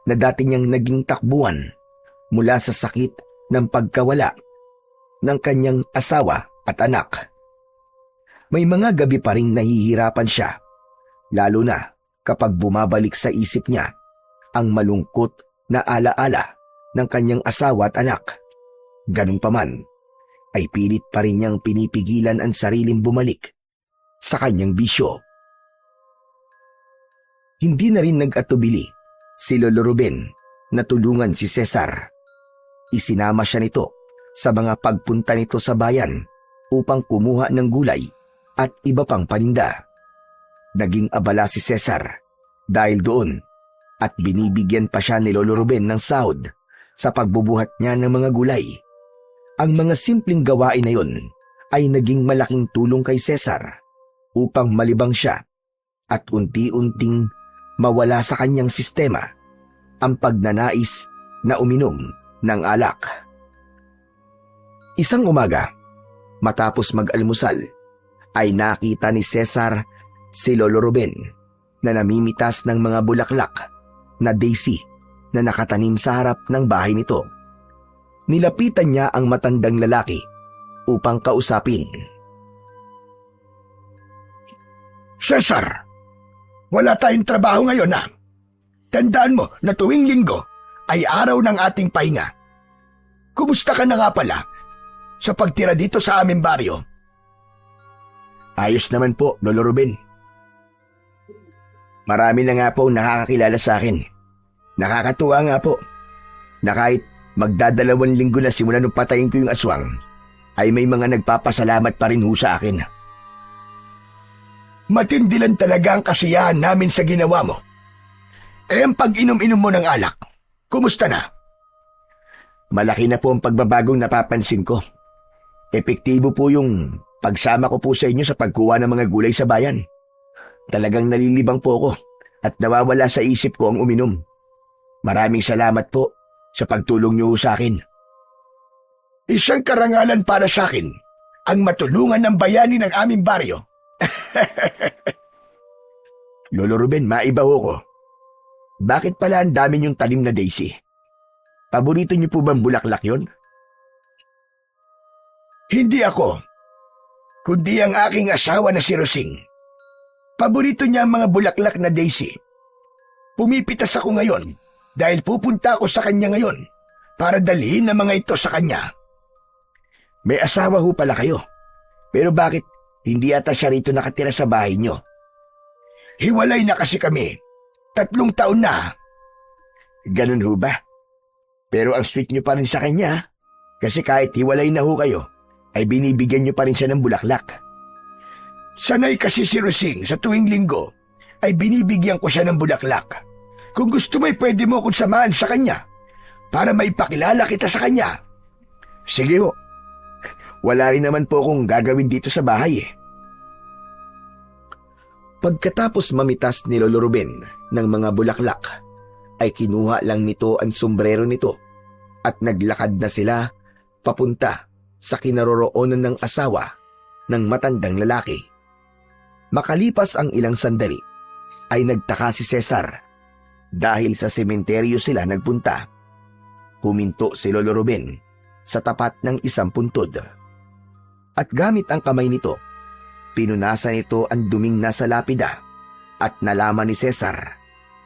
na dati niyang naging takbuhan mula sa sakit ng pagkawala ng kanyang asawa at anak. May mga gabi pa ring nahihirapan siya, lalo na kapag bumabalik sa isip niya ang malungkot na alaala ng kanyang asawa at anak. Ganun pa man, ay pilit pa rin niyang pinipigilan ang sariling bumalik sa kanyang bisyo. Hindi na rin nag-atubili si Lolo Ruben na tulungan si Cesar. Isinama siya nito sa mga pagpunta nito sa bayan upang kumuha ng gulay at iba pang paninda. Naging abala si Cesar dahil doon at binibigyan pa siya ni Lolo Ruben ng sahod sa pagbubuhat niya ng mga gulay. Ang mga simpleng gawain na yon ay naging malaking tulong kay Cesar upang malibang siya at unti-unting mawala sa kanyang sistema ang pagnanais na uminom ng alak. Isang umaga, matapos mag-almusal, ay nakita ni Cesar si Lolo Ruben na namimitas ng mga bulaklak na daisy na nakatanim sa harap ng bahay nito. Nilapitan niya ang matandang lalaki upang kausapin. Cesar, wala tayong trabaho ngayon na. Tandaan mo na tuwing linggo ay araw ng ating pahinga. Kumusta ka na nga pala sa pagtira dito sa aming baryo? Ayos naman po, Lolo Ruben. Marami na nga po nakakakilala sa akin. Nakakatuwa nga po na kahit magdadalawang linggo na simula nung patayin ko yung aswang, ay may mga nagpapasalamat pa rin ho sa akin. Matindi lang talaga ang kasiyahan namin sa ginawa mo. Ang pag-inom-inom mo ng alak, kumusta na? Malaki na po ang pagbabagong napapansin ko. Epektibo po yung pagsama ko po sa inyo sa pagkuha ng mga gulay sa bayan. Talagang nalilibang po ako at nawawala sa isip ko ang uminom. Maraming salamat po sa pagtulong niyo sa akin. Isang karangalan para sa akin ang matulungan ng bayani ng aming baryo. Lolo Ruben, maibaho ko. Bakit pala ang dami niyong tanim na daisy? Paborito niyo po bang bulaklak yon? Hindi ako, kundi ang aking asawa na si Rosing. Paborito niya ang mga bulaklak na daisy. Pumipitas ako ngayon dahil pupunta ako sa kanya ngayon para dalhin ang mga ito sa kanya. May asawa ho pala kayo, pero bakit hindi ata siya rito nakatira sa bahay niyo? Hiwalay na kasi kami. 3 taon na. Ganun ho ba? Pero ang sweet niyo pa rin sa kanya, kasi kahit hiwalay na ho kayo, ay binibigyan niyo pa rin siya ng bulaklak. Sanay kasi si Rosing sa tuwing linggo, ay binibigyan ko siya ng bulaklak. Kung gusto mo'y pwede mo akong samahan sa kanya, para maipakilala kita sa kanya. Sige ho. Wala rin naman po akong gagawin dito sa bahay eh. Pagkatapos mamitas ni Lolo Ruben ng mga bulaklak, ay kinuha lang nito ang sombrero nito at naglakad na sila papunta sa kinaroroonan ng asawa ng matandang lalaki. Makalipas ang ilang sandali, ay nagtaka si Cesar dahil sa sementeryo sila nagpunta. Huminto si Lolo Ruben sa tapat ng isang puntod. At gamit ang kamay nito, pinunasan nito ang duming nasa lapida at nalaman ni Cesar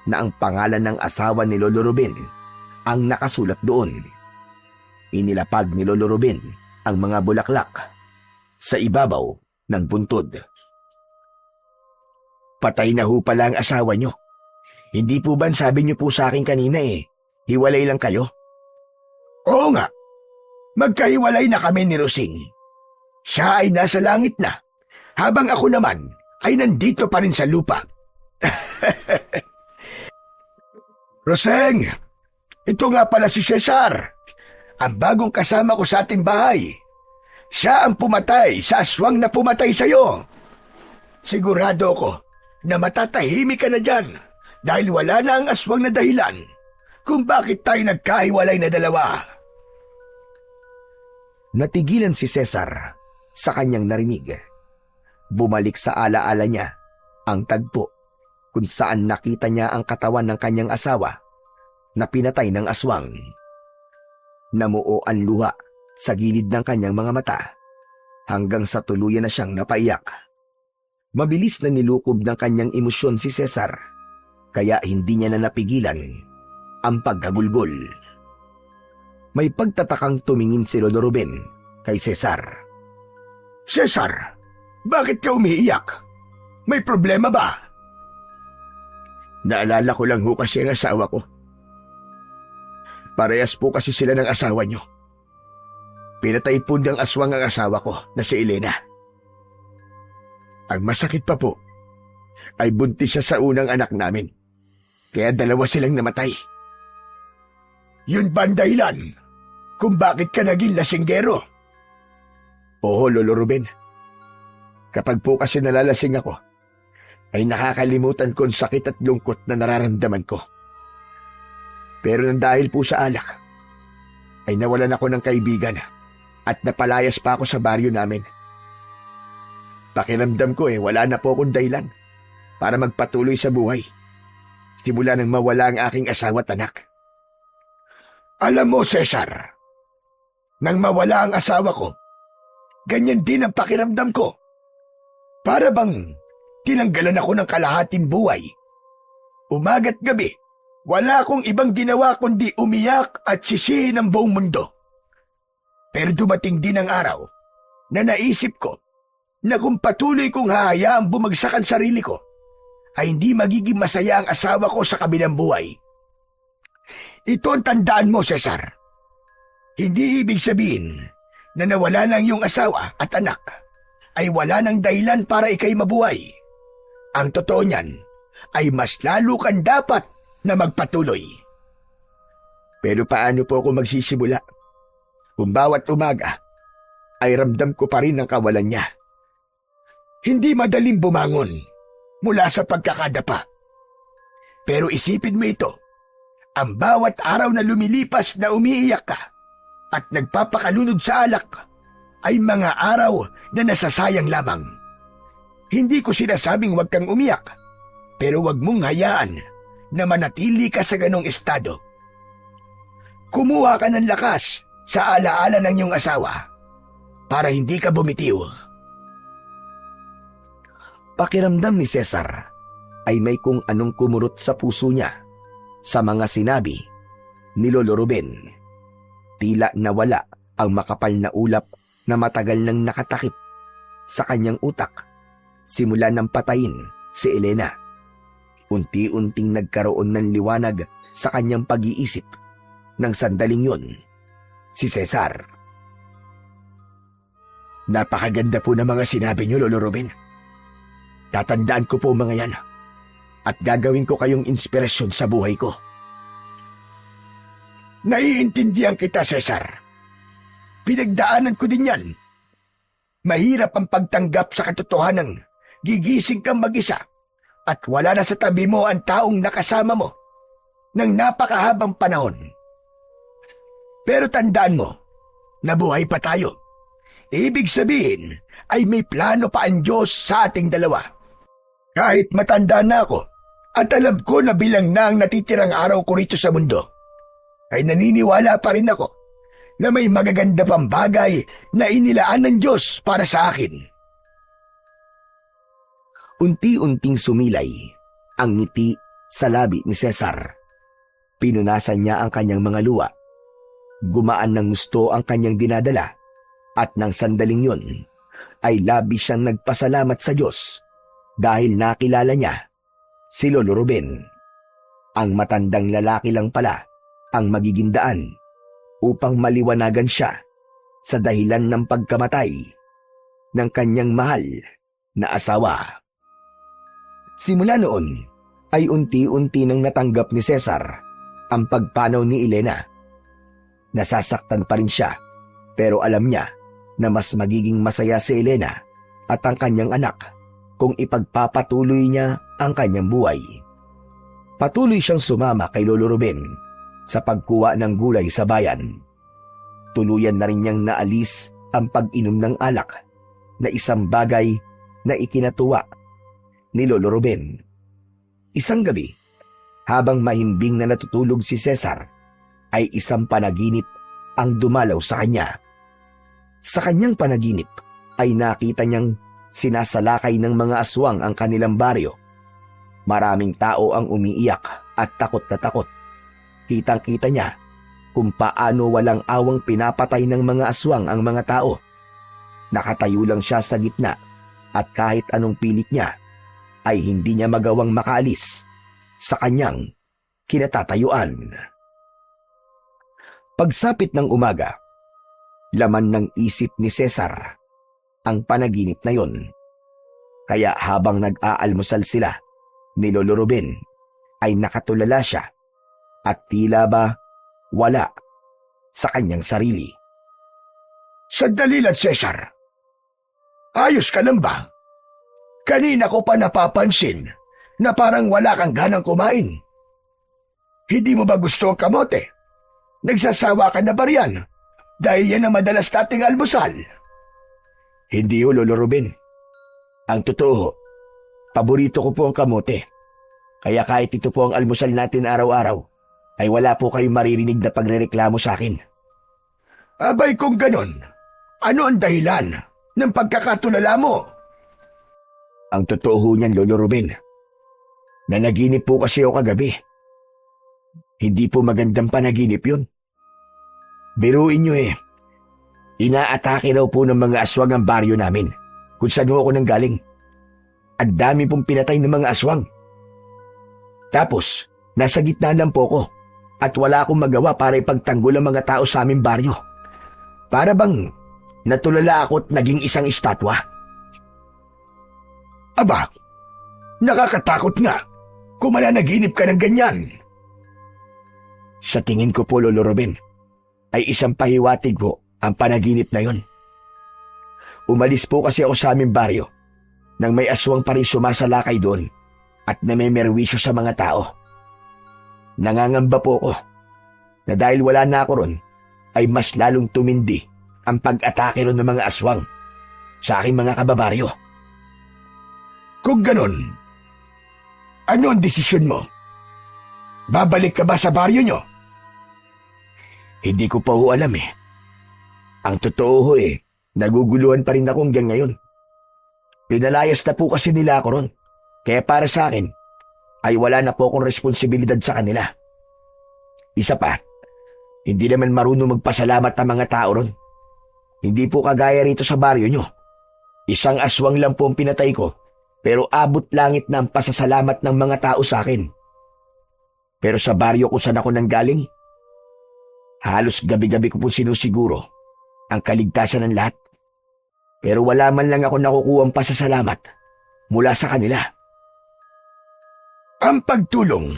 na ang pangalan ng asawa ni Lolo Ruben ang nakasulat doon. Inilapag ni Lolo Ruben ang mga bulaklak sa ibabaw ng puntod. Patay na ho pala ang asawa niyo. Hindi po ba sabi niyo po sa akin kanina hiwalay lang kayo? Oo nga, magkahiwalay na kami ni Rosing. Siya ay nasa langit na, habang ako naman ay nandito pa rin sa lupa. Roseng, ito nga pala si Cesar, ang bagong kasama ko sa ating bahay. Siya ang pumatay sa aswang na pumatay sa iyo. Sigurado ako na matatahimik ka na dyan dahil wala na ang aswang na dahilan kung bakit tayo nagkahiwalay na dalawa. Natigilan si Cesar sa kanyang narinig. Bumalik sa alaala niya ang tagpo kung saan nakita niya ang katawan ng kanyang asawa na pinatay ng aswang. Namuo ang luha sa gilid ng kanyang mga mata hanggang sa tuluyan na siyang napaiyak. Mabilis na nilukob ng kanyang emosyon si Cesar, kaya hindi niya na napigilan ang pagkagulgol. May pagtatakang tumingin si Lolo Ruben kay Cesar. Cesar, bakit ka umiiyak? May problema ba? Naalala ko lang ho kasi ang asawa ko. Parehas po kasi sila ng asawa niyo. Pinatay po ng aswang ang asawa ko na si Elena. Ang masakit pa po ay buntis siya sa unang anak namin. Kaya 2 silang namatay. Yun ba ang dahilan kung bakit ka naging lasinggero? Oo, Lolo Ruben. Kapag po kasi nalalasing ako, ay nakakalimutan ko ang sakit at lungkot na nararamdaman ko. Pero nang dahil po sa alak, ay nawalan ako ng kaibigan at napalayas pa ako sa baryo namin. Pakiramdam ko wala na po akong dahilan para magpatuloy sa buhay. Simula nang mawala ang aking asawa at anak. Alam mo, Cesar, nang mawala ang asawa ko, ganyan din ang pakiramdam ko. Para bang tinanggalan ako ng kalahating buhay. Umaga't gabi, wala akong ibang ginawa kundi umiyak at sisihin ang buong mundo. Pero dumating din ang araw na naisip ko na kung patuloy kong hahayaang bumagsak ang sarili ko, ay hindi magiging masaya ang asawa ko sa kabilang buhay. Ito ang tandaan mo, Cesar. Hindi ibig sabihin na nawala ng iyong asawa at anak ay wala ng dahilan para ikay mabuhay. Ang totoo niyan ay mas lalo kang dapat na magpatuloy. Pero paano po ako magsisimula kung bawat umaga ay ramdam ko pa rin ang kawalan niya. Hindi madaling bumangon mula sa pagkakadapa. Pero isipin mo ito, ang bawat araw na lumilipas na umiiyak ka at nagpapakalunod sa alak ay mga araw na nasasayang lamang. Hindi ko sinasabing huwag kang umiyak, pero huwag mong hayaan na manatili ka sa ganong estado. Kumuha ka ng lakas sa alaala ng iyong asawa para hindi ka bumitiw. Pakiramdam ni Cesar ay may kung anong kumurot sa puso niya sa mga sinabi ni Lolo Ruben. Tila nawala ang makapal na ulap na matagal nang nakatakip sa kanyang utak simula nang patayin si Elena. Unti-unting nagkaroon ng liwanag sa kanyang pag-iisip ng sandaling yon. Si Cesar. Napakaganda po ng mga sinabi niyo, Lolo Ruben. Tatandaan ko po mga yan at gagawin ko kayong inspirasyon sa buhay ko. Naiintindihan kita, Cesar. Pinagdaanan ko din yan. Mahirap ang pagtanggap sa katotohanan. Gigising kang mag-isa at wala na sa tabi mo ang taong nakasama mo ng napakahabang panahon. Pero tandaan mo, nabuhay pa tayo. Ibig sabihin ay may plano pa ang Diyos sa ating dalawa. Kahit matanda na ako at alam ko na bilang na ang natitirang araw ko rito sa mundo, ay naniniwala pa rin ako na may magaganda pang bagay na inilaan ng Diyos para sa akin. Unti-unting sumilay ang ngiti sa labi ni Cesar. Pinunasan niya ang kanyang mga luha. Gumaan ng gusto ang kanyang dinadala at nang sandaling yon ay labis siyang nagpasalamat sa Diyos dahil nakilala niya si Lolo Ruben. Ang matandang lalaki lang pala ang magiging daan upang maliwanagan siya sa dahilan ng pagkamatay ng kanyang mahal na asawa. Simula noon ay unti-unti nang natanggap ni Cesar ang pagpanaw ni Elena. Nasasaktan pa rin siya pero alam niya na mas magiging masaya si Elena at ang kanyang anak kung ipagpapatuloy niya ang kanyang buhay. Patuloy siyang sumama kay Lolo Ruben sa pagkuha ng gulay sa bayan. Tuluyan na rin niyang naalis ang pag-inom ng alak na isang bagay na ikinatuwa ni Lolo Ruben. Isang gabi, habang mahimbing na natutulog si Cesar, ay isang panaginip ang dumalaw sa kanya. Sa kanyang panaginip ay nakita niyang sinasalakay ng mga aswang ang kanilang baryo. Maraming tao ang umiiyak at takot na takot. Kitang-kita niya kung paano walang awang pinapatay ng mga aswang ang mga tao. Nakatayo lang siya sa gitna at kahit anong pilit niya ay hindi niya magawang makaalis sa kanyang kinatatayuan. Pagsapit ng umaga, laman ng isip ni Cesar ang panaginip na yon. Kaya habang nag-aalmusal sila ni Lolo Ruben, ay nakatulala siya at tila ba wala sa kanyang sarili. Sandali lang, Cesar. Ayos ka lang ba? Kanina ko pa napapansin na parang wala kang ganang kumain. Hindi mo ba gusto ang kamote? Nagsasawa ka na ba riyan? Dahil yan ang madalas nating almusal. Hindi ho, Lolo Ruben. Ang totoo, paborito ko po ang kamote. Kaya kahit ito po ang almusal natin araw-araw, ay wala po kayong maririnig na pagrereklamo sa akin. Abay kung ganon, ano ang dahilan ng pagkakatulala mo? Ang totoo ho niyan, Lolo Ruben, nanaginip po kasi ako kagabi. Hindi po magandang panaginip yun. Biruin nyo inaatake raw po ng mga aswang ang baryo namin kung saan ho ako nanggaling. Ang dami pong pinatay ng mga aswang. Tapos, nasa gitna lang po ko at wala akong magawa para ipagtanggol ang mga tao sa aming baryo. Para bang natulala ako at naging isang estatwa. Aba, nakakatakot nga kung mananaginip ka ng ganyan. Sa tingin ko po, Lolo Ruben, ay isang pahiwatig ko ang panaginip na yon. Umalis po kasi ako sa aming baryo nang may aswang pa rin sumasalakay doon at namemerwisyo sa mga tao. Nangangamba po ako na dahil wala na ako ron, ay mas lalong tumindi ang pag-atake ron ng mga aswang sa aking mga kababaryo. Kung ganon, ano ang desisyon mo? Babalik ka ba sa baryo nyo? Hindi ko pa ho alam eh. Ang totoo ho naguguluhan pa rin ako hanggang ngayon. Pinalayas na po kasi nila ako ron. Kaya para sa akin, ay wala na po akong responsibilidad sa kanila. Isa pa, hindi naman marunong magpasalamat ang mga tao ron. Hindi po kagaya rito sa baryo nyo. Isang aswang lang po ang pinatay ko, pero abot langit na ang pasasalamat ng mga tao sa akin. Pero sa baryo kung saan ako nanggaling, halos gabi-gabi ko po sinusiguro ang kaligtasan ng lahat. Pero wala man lang ako nakukuha ang pasasalamat mula sa kanila. Ang pagtulong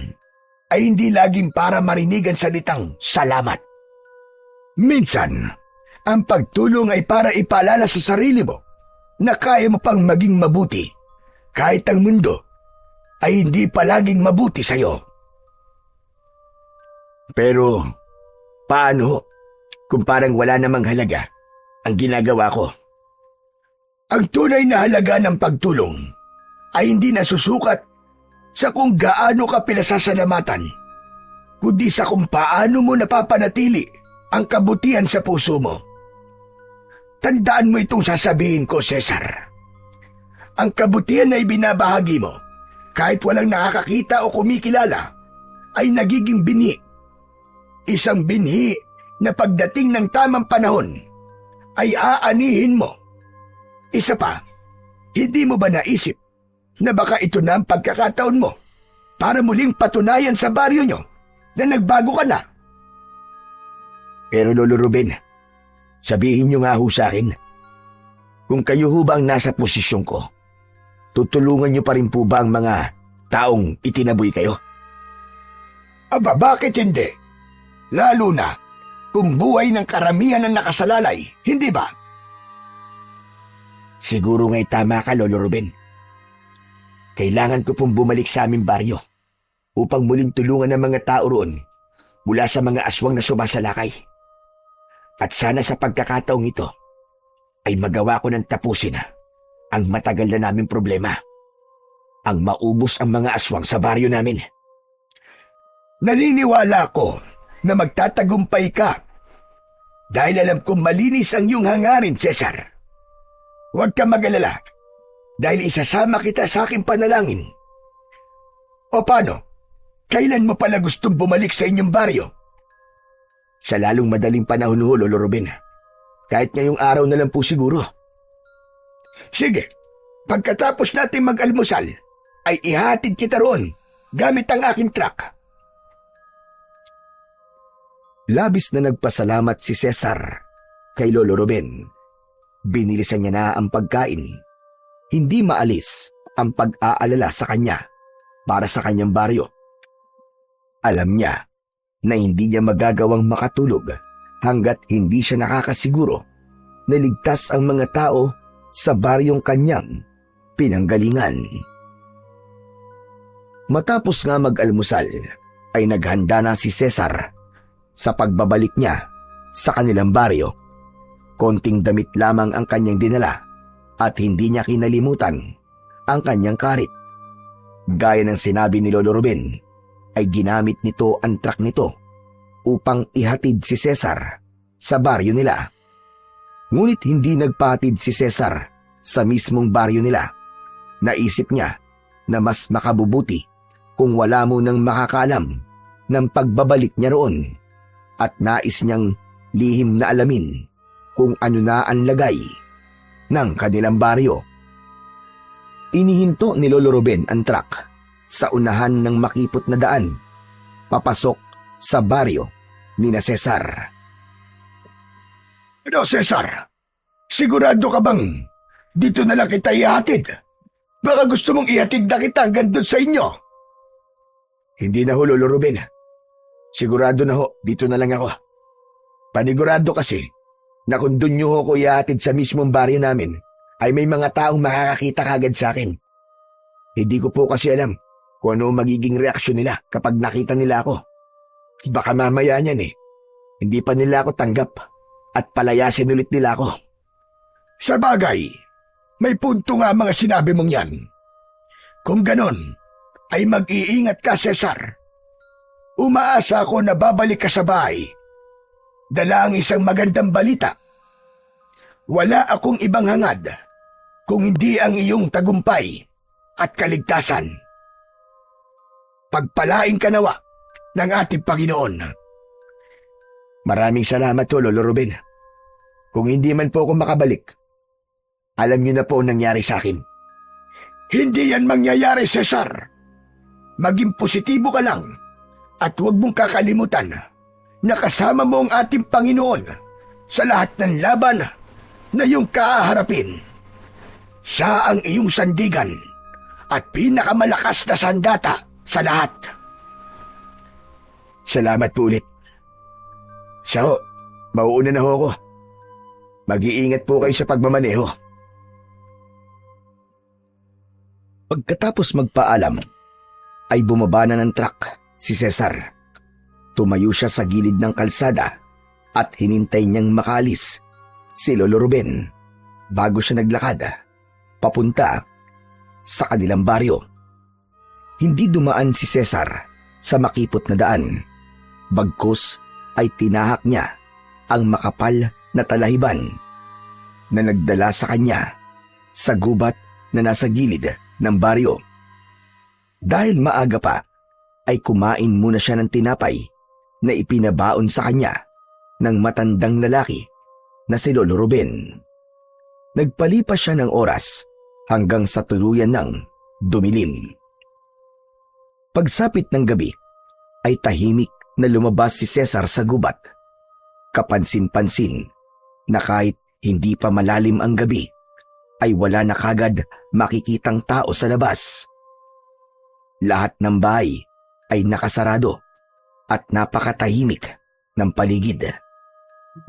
ay hindi laging para marinig ang salitang salamat. Minsan, ang pagtulong ay para ipaalala sa sarili mo na kaya mo pang maging mabuti kahit ang mundo ay hindi palaging mabuti sa'yo. Pero, paano kung parang wala namang halaga ang ginagawa ko? Ang tunay na halaga ng pagtulong ay hindi nasusukat sa kung gaano ka pinasasalamatan, kundi sa kung paano mo napapanatili ang kabutihan sa puso mo. Tandaan mo itong sasabihin ko, Cesar. Ang kabutihan na ibinabahagi mo, kahit walang nakakakita o kumikilala, ay nagiging binhi. Isang binhi na pagdating ng tamang panahon, ay aanihin mo. Isa pa, hindi mo ba naisip na baka ito na ang pagkakataon mo para muling patunayan sa baryo nyo na nagbago ka na? Pero Lolo Ruben, sabihin nyo nga ho sa akin, kung kayo ho ba ang nasa posisyon ko, tutulungan nyo pa rin po ba ang mga taong itinaboy kayo? Aba, bakit hindi? Lalo na kung buhay ng karamihan ang nakasalalay, hindi ba? Siguro nga'y tama ka, Lolo Ruben. Kailangan ko pong bumalik sa aming baryo upang muling tulungan ang mga tao roon mula sa mga aswang na sumasalakay. At sana sa pagkakataong ito ay magawa ko ng tapusin ang matagal na naming problema, ang maubos ang mga aswang sa baryo namin. Naniniwala ko na magtatagumpay ka dahil alam kong malinis ang iyong hangarin, Cesar. Huwag ka mag-alala dahil isasama kita sa aking panalangin. O paano? Kailan mo pala gustong bumalik sa inyong baryo? Sa lalong madaling panahon ho, Lolo Ruben. Kahit ngayong araw na lang po siguro. Sige, pagkatapos natin mag-almusal, ay ihatid kita roon gamit ang aking truck. Labis na nagpasalamat si Cesar kay Lolo Ruben. Binilisan niya na ang pagkain. Hindi maalis ang pag-aalala sa kanya para sa kanyang baryo. Alam niya na hindi niya magagawang makatulog hanggat hindi siya nakakasiguro na ligtas ang mga tao sa baryong kanyang pinanggalingan. Matapos nga mag-almusal, ay naghanda na si Cesar sa pagbabalik niya sa kanilang baryo. Konting damit lamang ang kanyang dinala at hindi niya kinalimutan ang kanyang karit. Gaya ng sinabi ni Lolo Ruben, ay ginamit nito ang truck nito upang ihatid si Cesar sa baryo nila. Ngunit hindi nagpahatid si Cesar sa mismong baryo nila. Naisip niya na mas makabubuti kung wala munang makakaalam ng pagbabalik niya roon, at nais niyang lihim na alamin kung ano na ang lagay ng kanilang baryo. Inihinto ni Lolo Ruben ang truck sa unahan ng makipot na daan, papasok sa baryo ni na Cesar. Ano, Cesar? Sigurado ka bang dito na lang kita ihatid? Baka gusto mong ihatid na kita hanggang doon sa inyo? Hindi na ho, Lolo Ruben. Sigurado na ho, dito na lang ako. Panigurado kasi, na kung doon nyo ko ihatid sa mismong baryo namin, ay may mga taong makakakita kagad sa akin. Hindi ko po kasi alam kung ano magiging reaksyon nila kapag nakita nila ako. Baka mamaya niyan hindi pa nila ako tanggap at palayasin ulit nila ako. Sa bagay, may punto nga mga sinabi mong yan. Kung ganon, ay mag-iingat ka, Cesar. Umaasa ako na babalik ka sa bahay. Dala ang isang magandang balita. Wala akong ibang hangad kung hindi ang iyong tagumpay at kaligtasan. Pagpalain ka nawa ng ating Panginoon. Maraming salamat po, Lolo Ruben. Kung hindi man po ako makabalik, alam niyo na po ang nangyari sa akin. Hindi yan mangyayari, Cesar. Maging positibo ka lang at huwag mong kakalimutan na kasama mo ang ating Panginoon sa lahat ng laban na iyong kaharapin. Siya ang iyong sandigan at pinakamalakas na sandata sa lahat. Salamat po ulit. Siya mauuna na ho ako. Mag-iingat po kayo sa pagmamaneho. Pagkatapos magpaalam, ay bumaba na ng truck si Cesar. Tumayo siya sa gilid ng kalsada at hinintay niyang makalis si Lolo Ruben bago siya naglakad papunta sa kanilang baryo. Hindi dumaan si Cesar sa makipot na daan, bagkus ay tinahak niya ang makapal na talahiban na nagdala sa kanya sa gubat na nasa gilid ng baryo. Dahil maaga pa, ay kumain muna siya ng tinapay na ipinabaon sa kanya ng matandang lalaki na si Lolo Ruben. Nagpalipas siya ng oras hanggang sa tuluyan ng dumilim. Pagsapit ng gabi, ay tahimik na lumabas si Cesar sa gubat. Kapansin-pansin na kahit hindi pa malalim ang gabi, ay wala na kagad makikitang tao sa labas. Lahat ng bahay ay nakasarado at napakatahimik ng paligid.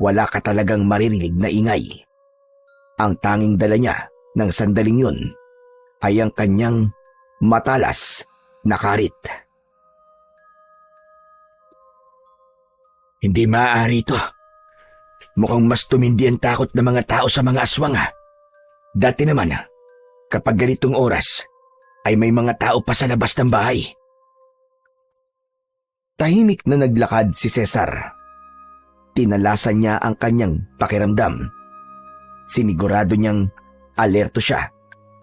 Wala ka talagang maririnig na ingay. Ang tanging dala niya ng sandaling yun ay ang kanyang matalas na karit. Hindi maaari ito. Mukhang mas tumindi ang takot ng mga tao sa mga aswang. Dati naman, kapag ganitong oras, ay may mga tao pa sa labas ng bahay. Tahimik na naglakad si Cesar. Tinalasan niya ang kanyang pakiramdam. Sinigurado niyang alerto siya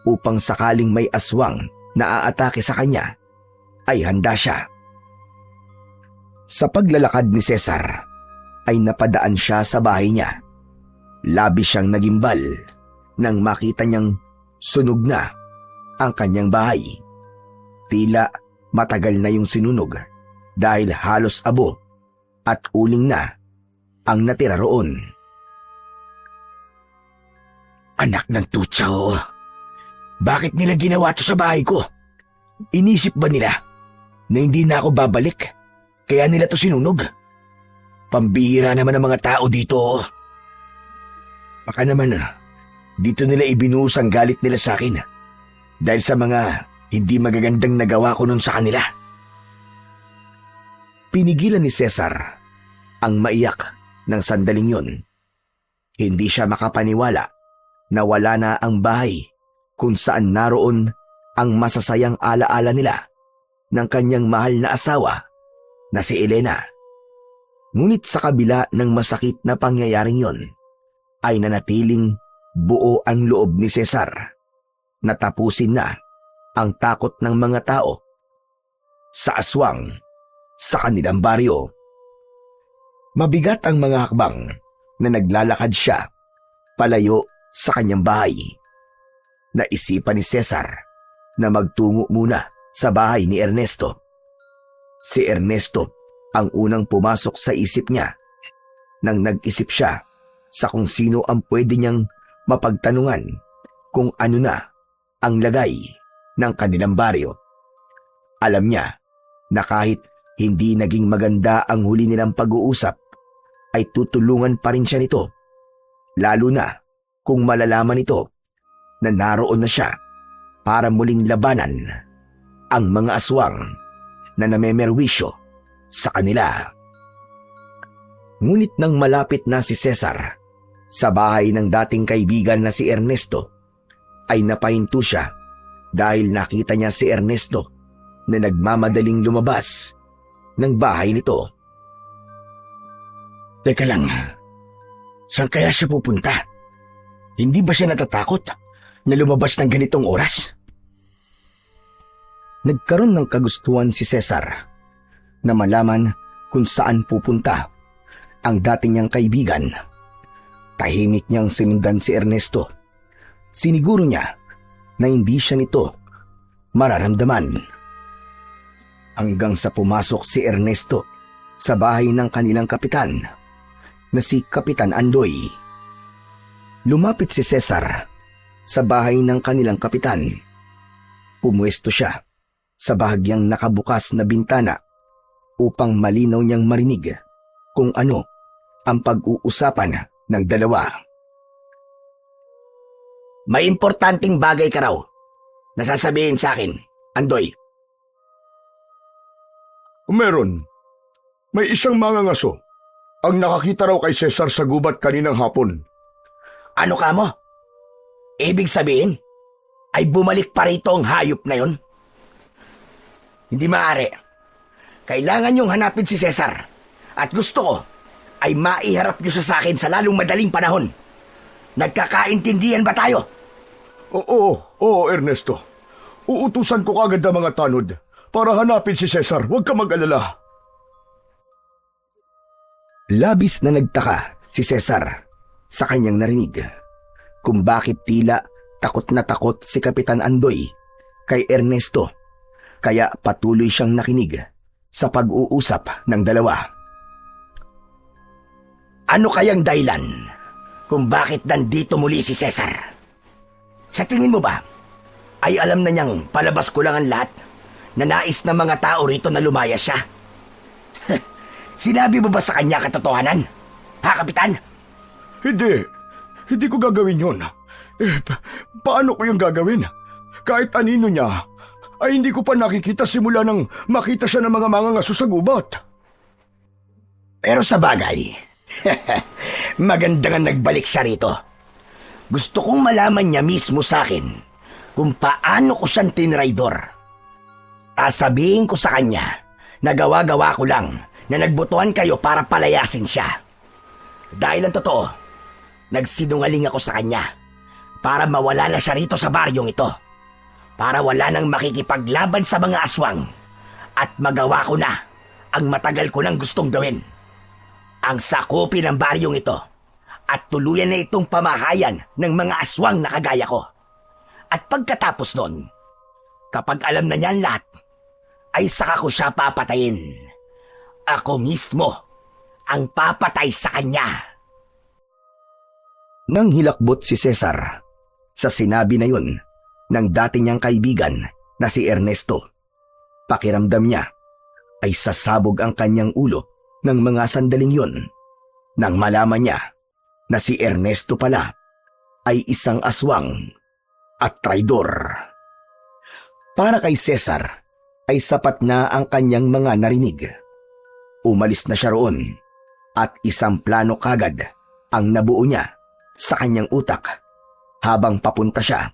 upang sakaling may aswang na aatake sa kanya, ay handa siya. Sa paglalakad ni Cesar, ay napadaan siya sa bahay niya. Labis siyang nagimbal nang makita niyang sunog na ang kanyang bahay. Tila matagal na yung sinunog dahil halos abo at uling na ang natira roon. Anak ng tutsa, oo. Bakit nila ginawa to sa bahay ko? Inisip ba nila na hindi na ako babalik? Kaya nila to sinunog? Pambihira naman ang mga tao dito. Baka naman dito nila ibinuhos ang galit nila sa akin dahil sa mga hindi magagandang nagawa ko nun sa kanila. Pinigilan ni Cesar ang maiyak ng sandaling yun. Hindi siya makapaniwala na wala na ang bahay kung saan naroon ang masasayang alaala nila ng kanyang mahal na asawa na si Elena. Ngunit sa kabila ng masakit na pangyayaring yon, ay nanatiling buo ang loob ni Cesar na tapusin na ang takot ng mga tao sa aswang sa kanilang baryo. Mabigat ang mga hakbang na naglalakad siya palayo sa kanyang bahay. Naisipan ni Cesar na magtungo muna sa bahay ni Ernesto. Si Ernesto ang unang pumasok sa isip niya nang nag-isip siya sa kung sino ang pwede niyang mapagtanungan kung ano na ang lagay ng kanilang baryo. Alam niya na kahit hindi naging maganda ang huli nilang pag-uusap, ay tutulungan pa rin siya nito Lalo na kung malalaman nito na naroon na siya para muling labanan ang mga aswang na namemerwisyo sa kanila. Ngunit nang malapit na si Cesar sa bahay ng dating kaibigan na si Ernesto, ay napahinto siya dahil nakita niya si Ernesto na nagmamadaling lumabas ng bahay nito. Teka lang, saan kaya siya pupunta? Hindi ba siya natatakot na lumabas ng ganitong oras? Nagkaroon ng kagustuhan si Cesar na malaman kung saan pupunta ang dati niyang kaibigan. Tahimik niyang sinundan si Ernesto. Siniguro niya na hindi siya nito mararamdaman. Hanggang sa pumasok si Ernesto sa bahay ng kanilang kapitan na si Kapitan Andoy. Lumapit si Cesar sa bahay ng kanilang kapitan. Pumuesto siya sa bahagyang nakabukas na bintana upang malinaw niyang marinig kung ano ang pag-uusapan ng dalawa. May importanteng bagay ka raw na sasabihin sa akin, Andoy. Meron. May isang mangangaso ang nakakita raw kay Cesar sa gubat kaninang hapon. Ano ka mo? Ibig sabihin, ay bumalik pa rito ang hayop na yon? Hindi maaari. Kailangan niyong hanapin si Cesar. At gusto ko ay maiharap niyo siya sa akin sa lalong madaling panahon. Nagkakaintindihan ba tayo? Oo, Ernesto. Uutusan ko kagad ang mga tanod para hanapin si Cesar. Huwag ka mag-alala. Labis na nagtaka si Cesar sa kanyang narinig kung bakit tila takot na takot si Kapitan Andoy kay Ernesto, kaya patuloy siyang nakinig sa pag-uusap ng dalawa. Ano kayang dahilan kung bakit nandito muli si Cesar? Sa tingin mo ba, ay alam na niyang palabas ko lang ang lahat na nais ng mga tao rito na lumaya siya? Sinabi mo ba sa kanya katotohanan? Ha, Kapitan? Hindi ko gagawin yun. Paano ko yung gagawin? Kahit anino niya, ay hindi ko pa nakikita simula nang makita siya ng mga mangangaso sa gubat. Pero sa bagay, maganda nga nagbalik siya rito. Gusto kong malaman niya mismo sa akin kung paano ko siyang tinraidor. Sasabihin ko sa kanya na gawa-gawa ko lang na nagbotohan kayo para palayasin siya. Dahil ang totoo, nagsinungaling ako sa kanya para mawala na siya rito sa baryong ito. Para wala nang makikipaglaban sa mga aswang at magawa ko na ang matagal ko nang gustong gawin. Ang sakupin ng baryong ito at tuluyan na itong pamahayan ng mga aswang na kagaya ko. At pagkatapos nun, kapag alam na niya ang lahat, ay saka ko siya papatayin. Ako mismo ang papatay sa kanya. Nang hilakbot si Cesar sa sinabi na yun ng dati niyang kaibigan na si Ernesto, pakiramdam niya ay sasabog ang kanyang ulo ng mga sandaling yun nang malaman niya na si Ernesto pala ay isang aswang at traidor. Para kay Cesar ay sapat na ang kanyang mga narinig. Umalis na siya roon at isang plano kagad ang nabuo niya sa kanyang utak habang papunta siya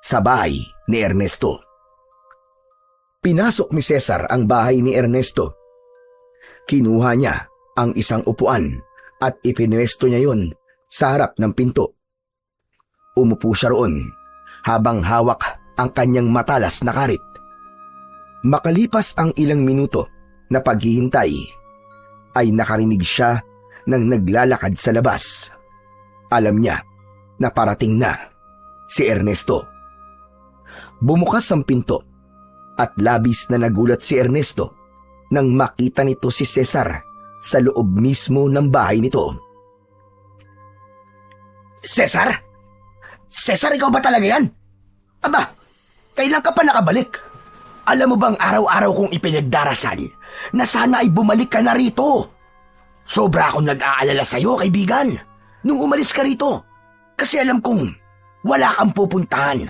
sa bahay ni Ernesto. Pinasok ni Cesar ang bahay ni Ernesto. Kinuha niya ang isang upuan at ipinwesto niya yon sa harap ng pinto. Umupo siya roon habang hawak ang kanyang matalas na karit. Makalipas ang ilang minuto na paghihintay, ay nakarinig siya ng naglalakad sa labas. Alam niya na parating na si Ernesto. Bumukas ang pinto at labis na nagulat si Ernesto nang makita nito si Cesar sa loob mismo ng bahay nito. Cesar? Cesar, ikaw ba talaga yan? Aba, kailan ka pa nakabalik? Alam mo bang araw-araw kong ipinagdarasal na sana ay bumalik ka na rito? Sobra akong nag-aalala sa'yo, kaibigan. nung umalis ka rito. Kasi alam kong wala kang pupuntahan.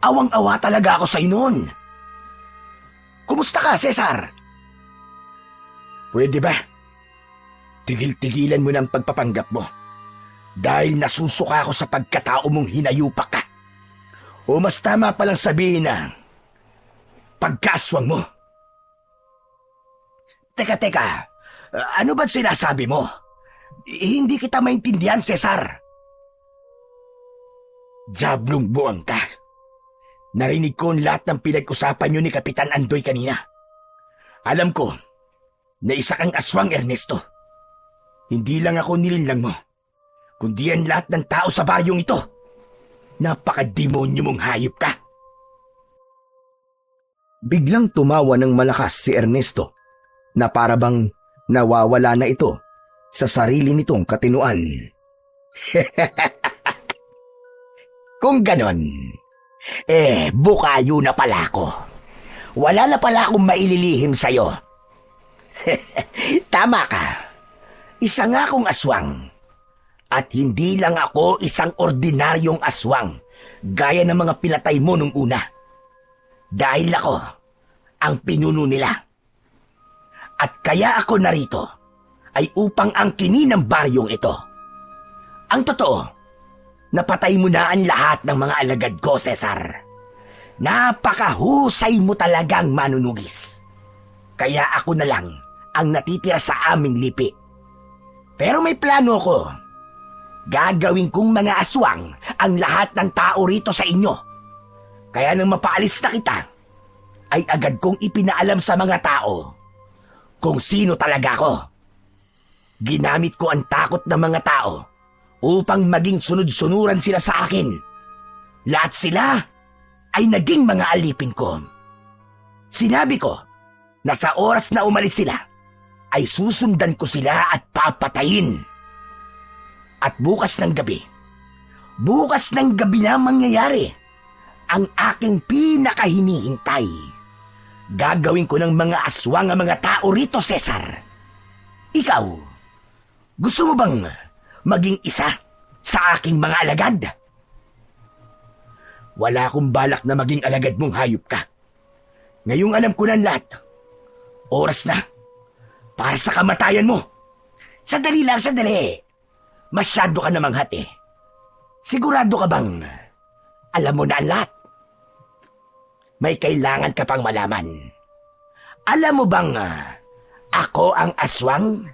Awang-awa talaga ako sa'yo noon. Kumusta ka, Cesar? Pwede ba? Tigil-tigilan mo ng pagpapanggap mo. Dahil nasusuka ako sa pagkatao mong hinayupak ka. O mas tama palang sabihin na pagkaswang mo. Teka. Ano ba't sinasabi mo? Hindi kita maintindihan, Cesar. Diablong buwang ka. Narinig ko ang lahat ng pinag-usapan niyo ni Kapitan Andoy kanina. Alam ko na isa kang aswang, Ernesto. Hindi lang ako nilinlang mo, kundi ang lahat ng tao sa baryong ito. Napaka-demonyo mong hayop ka. Biglang tumawa ng malakas si Ernesto na parabang nawawala na ito sa sarili nitong katinuan. Kung ganon, bukayo na pala ako. Wala na pala akong maililihim sa'yo. Tama ka. Isa nga akong aswang. At hindi lang ako isang ordinaryong aswang, gaya ng mga pinatay mo nung una. Dahil ako ang pinuno nila. At kaya ako narito ay upang angkinin ang baryong ito. Ang totoo, napatay mo na ang lahat ng mga alagad ko, Cesar. Napakahusay mo talagang manunugis. Kaya ako na lang ang natitira sa aming lipi. Pero may plano ko. Gagawin kong mga aswang ang lahat ng tao rito sa inyo. Kaya nang mapaalis na kita, ay agad kong ipinaalam sa mga tao kung sino talaga ako. Ginamit ko ang takot ng mga tao upang maging sunod-sunuran sila sa akin. Lahat sila ay naging mga alipin ko. Sinabi ko na sa oras na umalis sila, ay susundan ko sila at papatayin. At bukas ng gabi na mangyayari ang aking pinakahinihintay. Gagawin ko ng mga aswang ang mga tao rito, Cesar. Ikaw, gusto mo bang maging isa sa aking mga alagad? Wala akong balak na maging alagad mong hayop ka. Ngayong alam ko na lahat. Oras na para sa kamatayan mo. Sandali. Masyado ka namang hati. Sigurado ka bang alam mo na ang lahat? May kailangan ka pang malaman. Alam mo bang ako ang aswang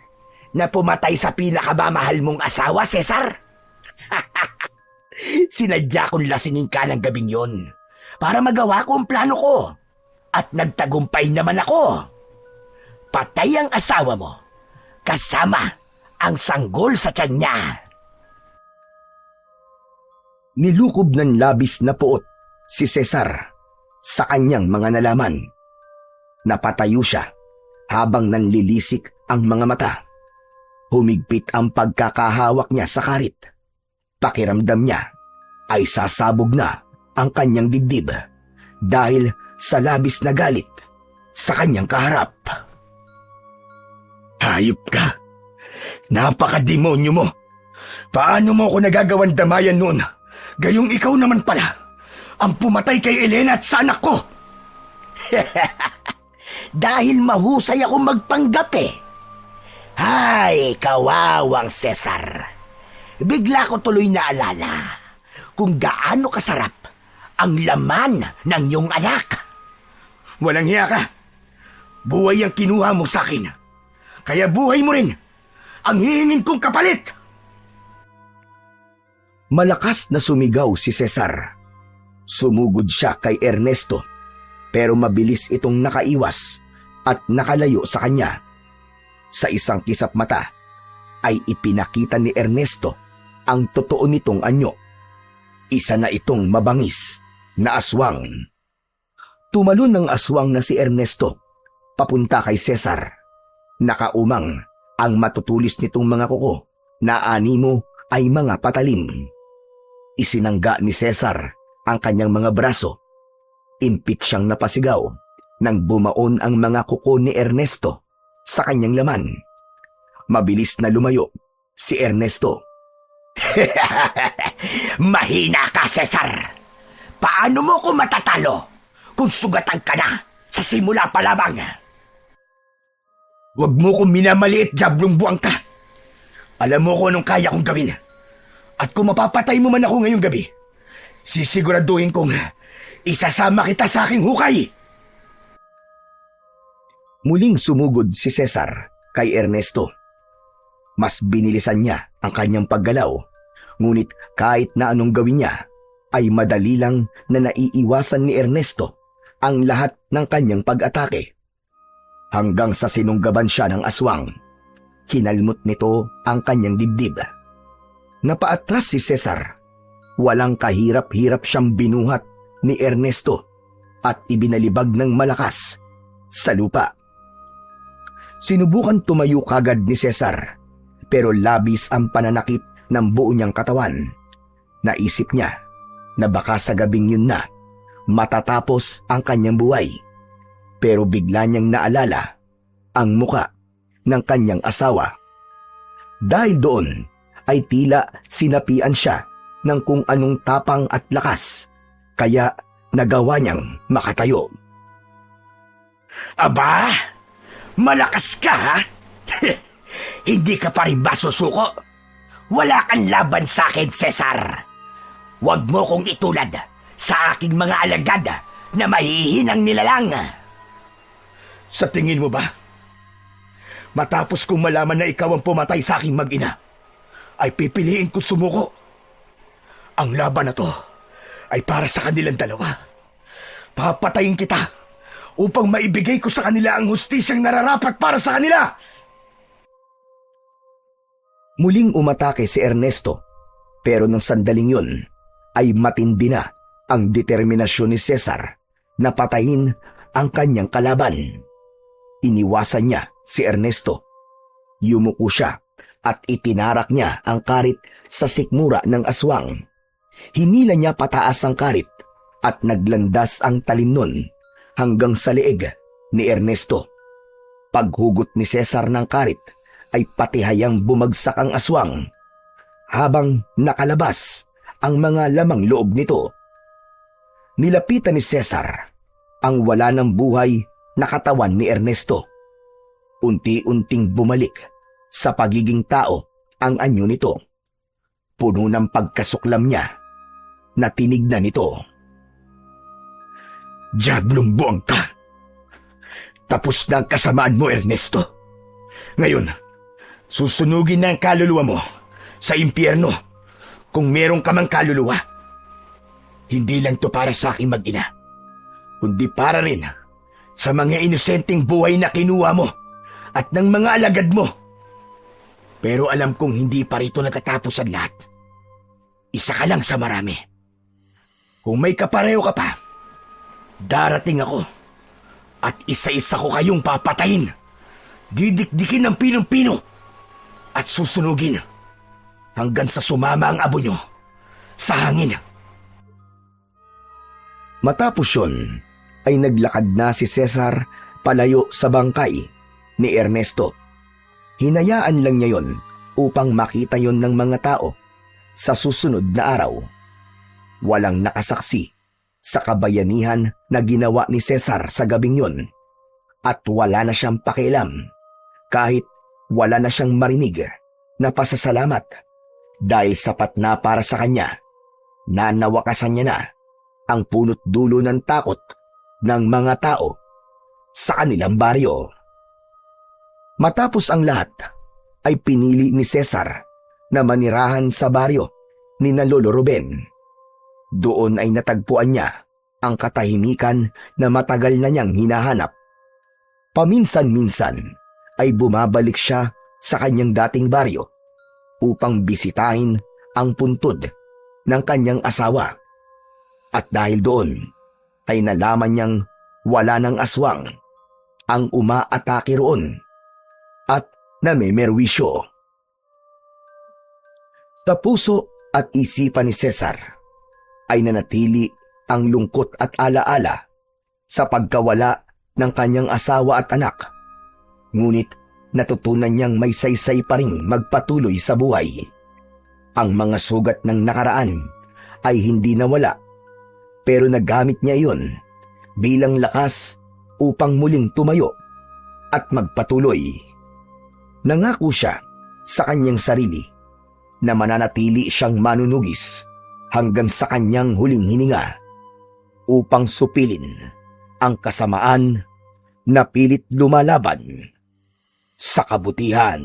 na pumatay sa pinakamamahal mong asawa, Cesar? Sinadya kong lasingin ka ng gabing yon para magawa ko ang plano ko. At nagtagumpay naman ako. Patay ang asawa mo kasama ang sanggol sa tiyan niya. Nilukob ng labis na puot si Cesar sa kanyang mga nalaman. Napatayo siya habang nanlilisik ang mga mata. Humigpit ang pagkakahawak niya sa karit. Pakiramdam niya ay sasabog na ang kanyang dibdib dahil sa labis na galit sa kanyang kaharap. Hayop ka. Napaka-demonyo mo. Paano mo ako nagagawan damayan noon? Gayong ikaw naman pala ang pumatay kay Elena at sa anak ko. Dahil mahusay akong magpanggap eh. Hay, kawawang Cesar. Bigla ko tuloy naalala kung gaano kasarap ang laman ng iyong anak. Walang hiya ka. Buhay ang kinuha mo sa akin. Kaya buhay mo rin ang hihingin kong kapalit. Malakas na sumigaw si Cesar. Sumugod siya kay Ernesto, pero mabilis itong nakaiwas at nakalayo sa kanya. Sa isang kisap mata ay ipinakita ni Ernesto ang totoo nitong anyo. Isa na itong mabangis na aswang. Tumalon ng aswang na si Ernesto papunta kay Cesar. Nakaumang ang matutulis nitong mga kuko na animo ay mga patalim. Isinangga ni Cesar ang kanyang mga braso. Impit siyang napasigaw nang bumaon ang mga kuko ni Ernesto sa kanyang laman. Mabilis na lumayo si Ernesto. Mahina ka, Cesar. Paano mo ko matatalo kung sugatan ka na sa simula pa lamang? Huwag mo kong minamaliit, Diablong buwang ka. Alam mo ko anong kaya kong gawin. At kung mapapatay mo man ako ngayong gabi, sisiguraduhin kong isasama kita sa aking hukay. Muling sumugod si Cesar kay Ernesto. Mas binilisan niya ang kanyang paggalaw, ngunit kahit na anong gawin niya, ay madali lang na naiiwasan ni Ernesto ang lahat ng kanyang pag-atake. Hanggang sa sinunggaban siya ng aswang, kinalmot nito ang kanyang dibdib. Napaatras si Cesar. Walang kahirap-hirap siyang binuhat ni Ernesto at ibinalibag ng malakas sa lupa. Sinubukan tumayo kagad ni Cesar, pero labis ang pananakit ng buo niyang katawan. Naisip niya na baka sa gabing yun na matatapos ang kanyang buhay. Pero bigla niyang naalala ang muka ng kanyang asawa. Dahil doon ay tila sinapian siya ng kung anong tapang at lakas, kaya nagawa niyang makatayo. Aba, malakas ka ha? Hindi ka pa rin ba susuko? Wala kang laban sa akin, Cesar. Huwag mo kong itulad sa aking mga alagad na mahihinang nilalang. Sa tingin mo ba, matapos kong malaman na ikaw ang pumatay sa aking mag-ina, ay pipiliin ko sumuko? Ang laban na to ay para sa kanilang dalawa. Papatayin kita upang maibigay ko sa kanila ang hustisyang nararapat para sa kanila. Muling umatake si Ernesto, pero nang sandaling yun ay matindi na ang determinasyon ni Cesar na patayin ang kanyang kalaban. Iniwasan niya si Ernesto. Yumuko siya at itinarak niya ang karit sa sikmura ng aswang. Hinila niya pataas ang karit at naglandas ang talim nun hanggang sa leeg ni Ernesto. Paghugot ni Cesar ng karit ay patihayang bumagsak ang aswang habang nakalabas ang mga lamang loob nito. Nilapitan ni Cesar ang wala ng buhay na katawan ni Ernesto. Unti-unting bumalik sa pagiging tao ang anyo nito. Puno ng pagkasuklam niya na tinignan nito. Diablong buwang ka! Tapos na ang kasamaan mo, Ernesto. Ngayon, susunugin na ang kaluluwa mo sa impyerno kung meron ka mang kaluluwa. Hindi lang to para sa aking mag-ina, kundi para rin sa mga inosenteng buhay na kinuha mo at ng mga alagad mo. Pero alam kong hindi pa rito natatapos ang lahat. Isa ka lang sa marami. Kung may kapareho ka pa, darating ako at isa-isa ko kayong papatayin. Didikdikin ng pinong-pino at susunugin hanggang sa sumama ang abo nyo sa hangin. Matapos yun, ay naglakad na si Cesar palayo sa bangkay ni Ernesto. Hinayaan lang niya yon upang makita yon ng mga tao sa susunod na araw. Walang nakasaksi sa kabayanihan na ginawa ni Cesar sa gabing yon at wala na siyang pakialam kahit wala na siyang marinig na pasasalamat dahil sapat na para sa kanya na nawakasan niya na ang punot dulo ng takot ng mga tao sa kanilang baryo. Matapos ang lahat, ay pinili ni Cesar na manirahan sa baryo ni Lolo Ruben. Doon ay natagpuan niya ang katahimikan na matagal na niyang hinahanap. Paminsan-minsan ay bumabalik siya sa kanyang dating baryo upang bisitahin ang puntod ng kanyang asawa. At dahil doon, ay nalaman niyang wala ng aswang ang umaatake roon at namemerwisyo. Sa puso at isipan ni Cesar ay nanatili ang lungkot at alaala sa pagkawala ng kanyang asawa at anak. Ngunit natutunan niyang may saysay pa ring magpatuloy sa buhay. Ang mga sugat ng nakaraan ay hindi nawala, pero nagamit niya iyon bilang lakas upang muling tumayo at magpatuloy. Nangako siya sa kanyang sarili na mananatili siyang manunugis hanggang sa kanyang huling hininga upang supilin ang kasamaan na pilit lumalaban sa kabutihan.